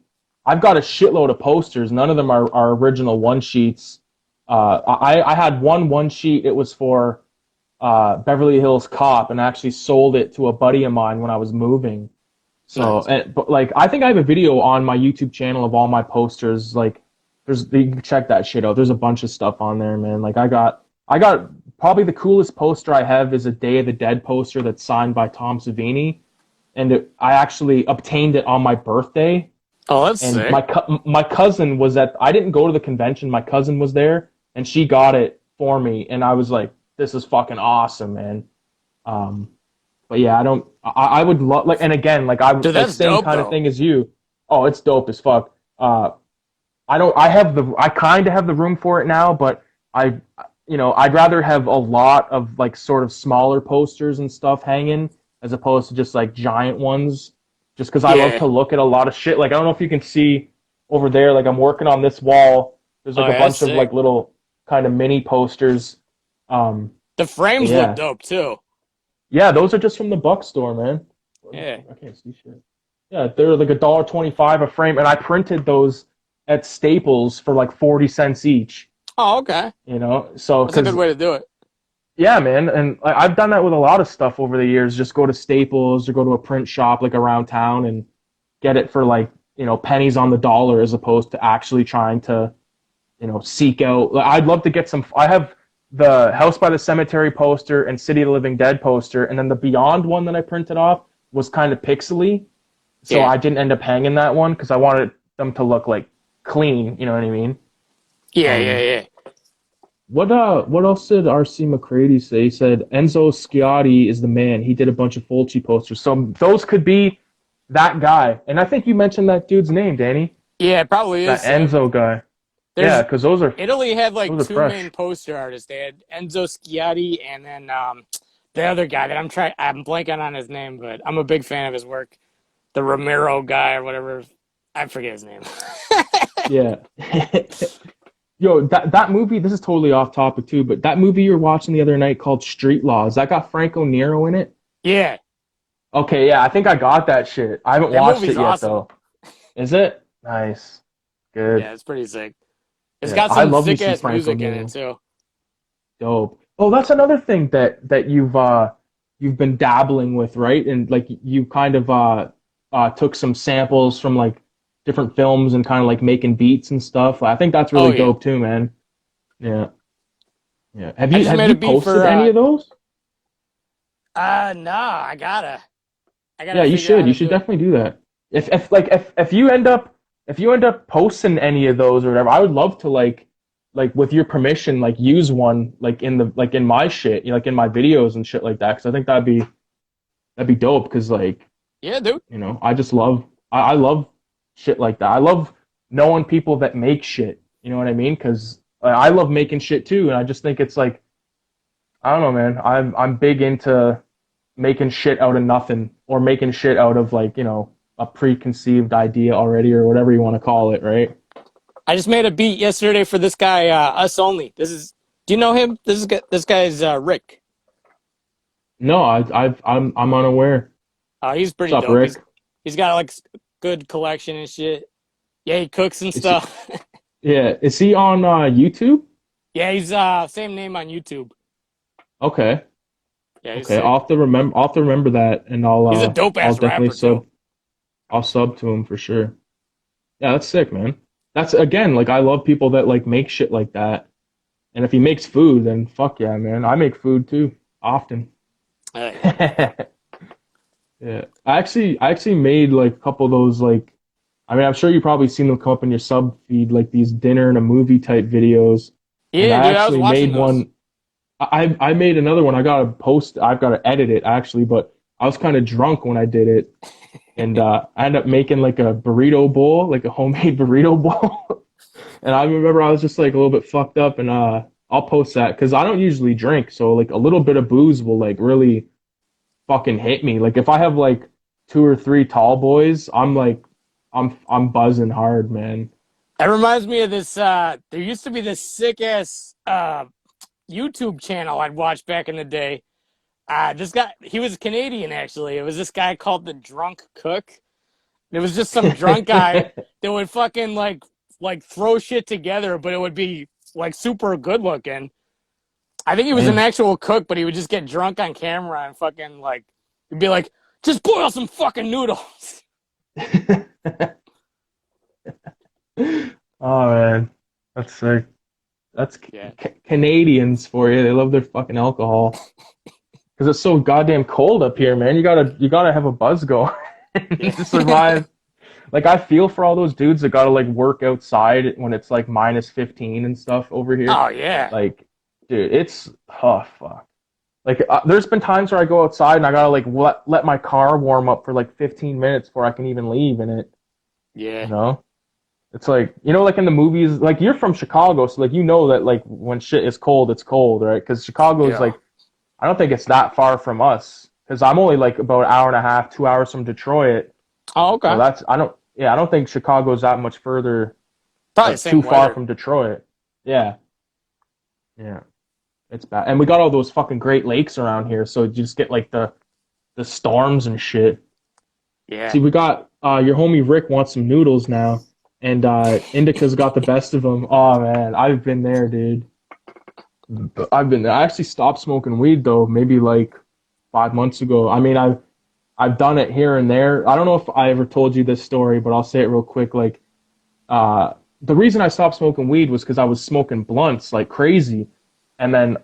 I've got a shitload of posters. None of them are original one sheets. I had one sheet. It was for Beverly Hills Cop, and I actually sold it to a buddy of mine when I was moving. So, Nice. but like, I think I have a video on my YouTube channel of all my posters. Like, there's you can check that shit out. There's a bunch of stuff on there, man. Like, I got probably the coolest poster I have is a Day of the Dead poster that's signed by Tom Savini, and I actually obtained it on my birthday. Oh, that's And sick. my cousin was at. I didn't go to the convention. My cousin was there, and she got it for me, and I was like, "This is fucking awesome, man." Um, but yeah, I don't. I would love like, and again, like I Dude, like that's same dope kind of though. thing as you. Oh, it's dope as fuck. I don't. I kind of have the room for it now, but I, you know, I'd rather have a lot of like sort of smaller posters and stuff hanging as opposed to just like giant ones. Just because I love Yeah. to look at a lot of shit. Like I don't know if you can see over there. Like I'm working on this wall. There's Oh, like a yeah, that's bunch of sick. like little kind of mini posters. Um, The but frames look yeah, dope too. yeah, those are just from the Buck store, man. Where the Yeah. fuck? I can't see shit. Yeah, they're like $1.25 a frame, and I printed those at Staples for like 40 cents each. Oh, okay. You know, so That's a good because way to do it. yeah, man, and I've done that with a lot of stuff over the years. Just go to Staples or go to a print shop like around town and get it for like pennies on the dollar as opposed to actually trying to seek out. Like, I'd love to get some. I have the House by the Cemetery poster and City of the Living Dead poster, and then the Beyond one that I printed off was kind of pixely, so Yeah. I didn't end up hanging that one because I wanted them to look like clean. You know what I mean? Yeah, yeah, Um, yeah. what else did R.C. McCready say? He said Enzo Schiotti is the man. He did a bunch of Fulci posters, so those could be that guy. And I think you mentioned that dude's name, Danny. Yeah, it probably That is him. Enzo guy. Yeah, There's because Italy had like those are two main fresh. poster artists. They had Enzo Schiotti and then the other guy that I'm blanking on his name, but I'm a big fan of his work. The Romero guy or whatever. I forget his name. Yeah. Yo, that movie, this is totally off topic too, but that movie you were watching the other night called Street Laws, that got Franco Nero in it? Yeah, Okay, yeah, I think I got that shit. I haven't that watched movie's it yet awesome. though. Is it? Nice. Good. Yeah, it's pretty sick. It's Yeah, got I some love me sick some ass Franco music in it Nero. too. Dope. Oh, that's another thing that you've been dabbling with, right? And like you kind of took some samples from like different films and kind of like making beats and stuff. I think that's Oh really yeah. dope too, man. Yeah. Yeah. I just Have made a you beat for posted any of those? nah, I gotta Yeah, you figure out how should. You to should do it. definitely do that. If if you end up posting any of those or whatever, I would love to like with your permission like use one like in the like in my shit, you know, like in my videos and shit like that, because I think that'd be dope. Because like, Yeah, dude. you know, I just love I love shit like that. I love knowing people that make shit. You know what I mean? Because I love making shit too, and I just think it's like, I don't know, man. I'm big into making shit out of nothing, or making shit out of like, you know, a preconceived idea already, or whatever you want to call it, right? I just made a beat yesterday for this guy, Us Only. Do you know him? This guy's Rick. No, I'm unaware. He's What's pretty up, dope. Rick? He's got like good collection and shit. Yeah, he cooks and Is he, stuff. yeah, is he on YouTube? Yeah, he's same name on YouTube. Okay, Yeah, he's okay. sick. I'll have to remember that, and He's a dope I'll ass definitely rapper too. I'll sub to him for sure. Yeah, that's sick, man. That's again, like, I love people that like make shit like that. And if he makes food, then fuck yeah, man. I make food too, often. Hey. Yeah. I actually made like a couple of those, like, I mean, I'm sure you probably seen them come up in your sub feed, like these dinner and a movie type videos. And Yeah, I dude, I was actually watching made those. one. I made another one. I've gotta edit it actually, but I was kind of drunk when I did it. And I ended up making like a burrito bowl, like a homemade burrito bowl. And I remember I was just like a little bit fucked up, and I'll post that because I don't usually drink, so like a little bit of booze will like really fucking hit me. Like if I have like two or three tall boys, I'm like, I'm buzzing hard, man. That reminds me of this. There used to be this sick ass YouTube channel I'd watch back in the day. This guy, he was Canadian actually. It was this guy called the Drunk Cook. It was just some drunk guy that would fucking like throw shit together, but it would be like super good looking. I think he was an Damn. actual cook, but he would just get drunk on camera and fucking like he'd be like, just boil some fucking noodles. Oh man, that's sick. That's Yeah. Canadians for you. They love their fucking alcohol because it's so goddamn cold up here, man. You gotta have a buzz going Yeah. to survive. Like I feel for all those dudes that gotta like work outside when it's like minus 15 and stuff over here. Oh yeah. Like, dude, it's oh fuck. Like there's been times where I go outside and I gotta like let my car warm up for like 15 minutes before I can even leave in it. You Yeah. know, it's like, you know, like in the movies, like you're from Chicago, so like you know that like when shit is cold, it's cold, right? Because Chicago is Yeah. like, I don't think it's that far from us. Because I'm only like about an hour and a half, 2 hours from Detroit. Oh, So okay. that's, I don't, yeah, I don't think Chicago's that much further, Probably the like too same far weather. from Detroit. Yeah, yeah, it's bad. And we got all those fucking Great Lakes around here, so you just get like the storms and shit. Yeah. See, we got your homie Rick wants some noodles now, and Indica's got the best of them. Oh man, I've been there, dude. I've been there. I actually stopped smoking weed though, maybe like 5 months ago. I mean, I've done it here and there. I don't know if I ever told you this story, but I'll say it real quick. Like, the reason I stopped smoking weed was because I was smoking blunts like crazy, and then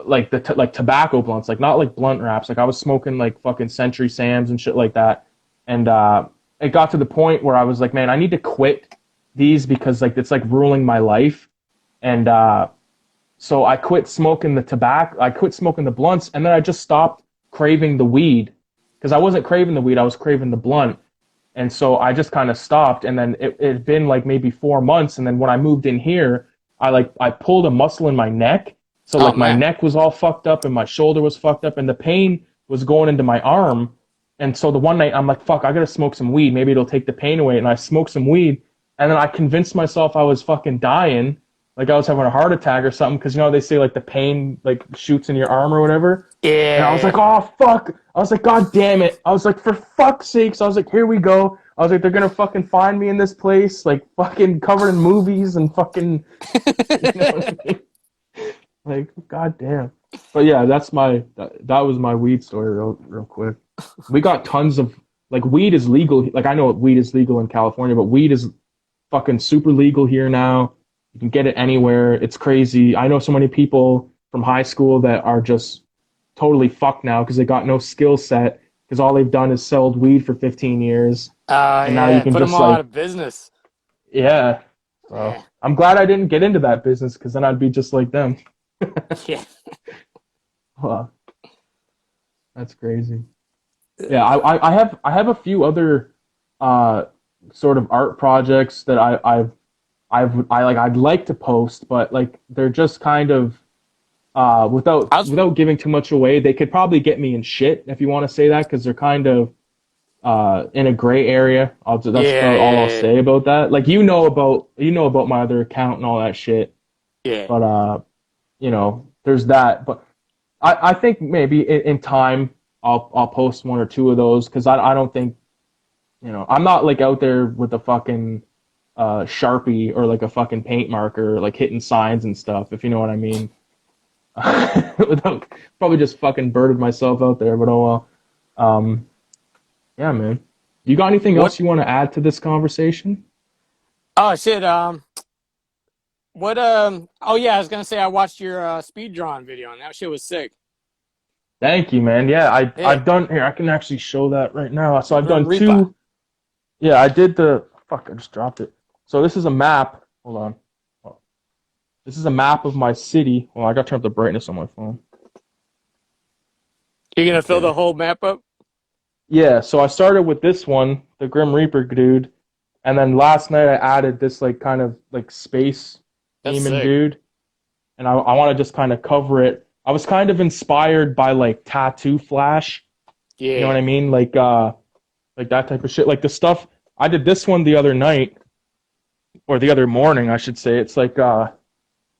like like tobacco blunts, like not like blunt wraps. Like I was smoking like fucking Century Sams and shit like that, and it got to the point where I was like, man, I need to quit these because like it's like ruling my life, and so I quit smoking the tobacco. I quit smoking the blunts, and then I just stopped craving the weed because I wasn't craving the weed. I was craving the blunt. And so I just kind of stopped. And then it had been like maybe 4 months. And then when I moved in here, I pulled a muscle in my neck. So Oh like my man. neck was all fucked up and my shoulder was fucked up and the pain was going into my arm. And so the one night I'm like, fuck, I gotta smoke some weed. Maybe it'll take the pain away. And I smoked some weed. And then I convinced myself I was fucking dying. Like I was having a heart attack or something. Cause you know, they say like the pain like shoots in your arm or whatever. And I was Yeah. like, oh, fuck. I was like, God damn it. I was like, for fuck's sakes. I was like, here we go. I was like, they're going to fucking find me in this place, like fucking covered in movies and fucking, you know what I mean? Like, God damn. But yeah, that was my weed story real quick. We got tons of, like, weed is legal. Like, I know weed is legal in California, but weed is fucking super legal here now. You can get it anywhere. It's crazy. I know so many people from high school that are just totally fucked now because they got no skill set because all they've done is sold weed for 15 years, and now you Yeah, can put them just all out like, of business. yeah. So Yeah, I'm glad I didn't get into that business because then I'd be just like them. yeah. Wow, that's crazy. Yeah, I have a few other uh sort of art projects that I'd like to post, but like they're just kind of I was, without giving too much away, they could probably get me in shit if you want to say that because they're kind of in a gray area. That's about all I'll yeah, say about that. Like you know about my other account and all that shit, yeah. but there's that. But I think maybe in time I'll post one or two of those because I don't think I'm not like out there with a fucking Sharpie or like a fucking paint marker like hitting signs and stuff if you know what I mean. Without probably just fucking birded myself out there, but oh well. Yeah, man. You got anything What? else you want to add to this conversation? Oh shit. What? Oh yeah, I was gonna say I watched your speed drawing video, and that shit was sick. Thank you, man. Yeah, Yeah, I've done here. I can actually show that right now. So I've Grim done Reaper. two. Yeah, I did the fuck. I just dropped it. So this is a map. Hold on. Oh, this is a map of my city. Well, I got to turn up the brightness on my phone. You gonna fill the Okay. whole map up? Yeah. So I started with this one, the Grim Reaper dude, and then last night I added this like kind of like space That's demon sick. dude, and I want to just kind of cover it. I was kind of inspired by like Tattoo Flash. You know what Yeah. I mean? Like that type of shit. Like the stuff I did this one the other night or the other morning, I should say. It's like an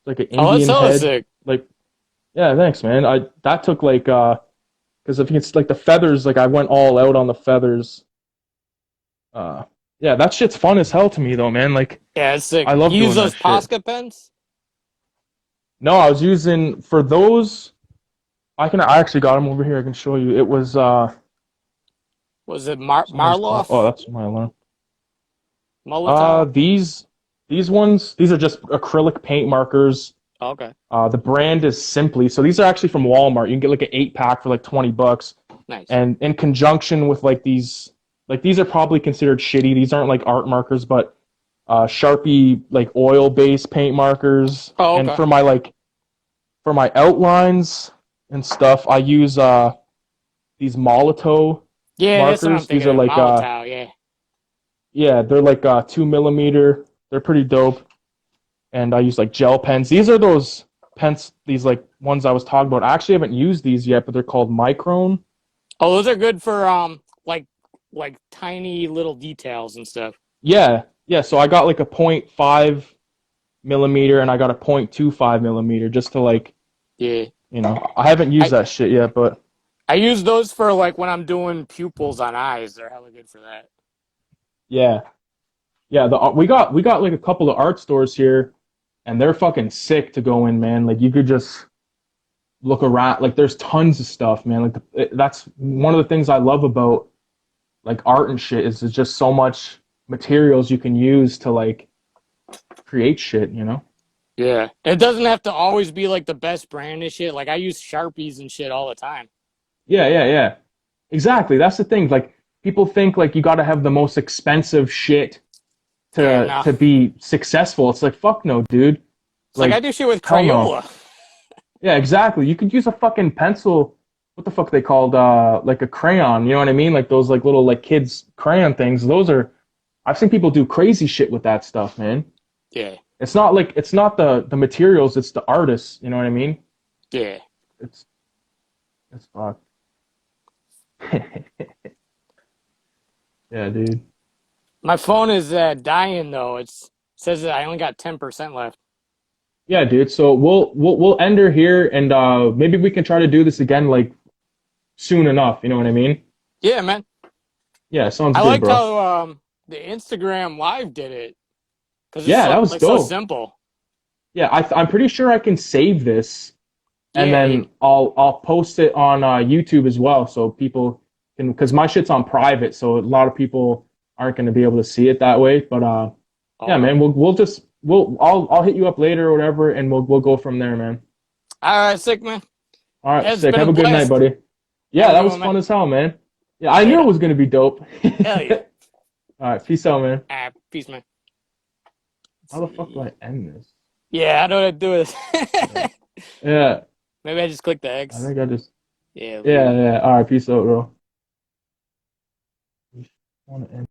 Oh, that's Indian hella head. sick. Like yeah, thanks, man. I that took like because if it's like the feathers, like I went all out on the feathers. Uh, yeah, that shit's fun as hell to me though, man. Like Yeah, it's sick. I love You use doing those that shit. Posca pens? No, I was using for those. I actually got them over here. I can show you. It was Was it someone's call. Oh, Marloff? that's my alarm. Molotov? These ones, these are just acrylic paint markers. Okay. The brand is Simply. So these are actually from Walmart. You can get like an 8 pack for like $20. Nice. And in conjunction with like these are probably considered shitty. These aren't like art markers, but Sharpie like oil based paint markers. Oh, And okay. for my outlines and stuff, I use these Molotov Yeah, that's what I'm markers. These thinking are of. like Molotov, yeah. yeah, they're like 2 millimeter. They're pretty dope. And I use like gel pens. These are those pens, these like ones I was talking about. I actually haven't used these yet, but they're called Micron. Oh, those are good for like tiny little details and stuff. Yeah, yeah. So I got like a point 0.5 millimeter and I got a 0.25 millimeter just to like, Yeah. I haven't used I that shit yet, but I use those for like when I'm doing pupils on eyes. They're hella good for that. yeah, yeah. We got like a couple of art stores here, and they're fucking sick to go in, man. Like you could just look around. Like there's tons of stuff, man. Like that's one of the things I love about like art and shit is there's just so much materials you can use to like create shit. Yeah. It doesn't have to always be like the best brand and shit. Like I use Sharpies and shit all the time. Yeah, yeah, yeah. Exactly. That's the thing. Like people think like you got to have the most expensive shit Yeah, to no. be successful. It's like fuck no, dude. It's like I Like do shit with hell no. Crayola. Yeah, exactly. You could use a fucking pencil. What the fuck they called? Like a crayon. You know what I mean? Like those like little like kids crayon things. Those are. I've seen people do crazy shit with that stuff, man. Yeah. It's not the materials. It's the artists. You know what I mean? Yeah. It's it's fuck. Yeah, dude. My phone is dying though. It says that I only got 10% left. Yeah, dude. So we'll end her here, and maybe we can try to do this again like soon enough. You know what I mean? Yeah, man. Yeah, sounds I good, liked bro. how the Instagram live did it because it's Yeah, that so was like so dope. simple. Yeah, I'm pretty sure I can save this, and Yeah. then I'll post it on YouTube as well, so people can because my shit's on private, so a lot of people aren't going to be able to see it that way. But yeah, Okay. man, I'll hit you up later or whatever, and we'll go from there, man. All right, sick man. All right, Yeah, it's sick. been a Have a good night, blast. buddy. Have Yeah, a that good was one, man. fun as hell, man. Yeah, I Straight knew it up. was gonna be dope. Hell yeah. All right, peace out, man. Peace, man. Let's How the fuck do see. I end this? Yeah, I know what to do with Yeah, this. yeah. Maybe I just click the I X. think I just. Yeah, Yeah, leave. yeah. All right, peace out, bro. I want to end.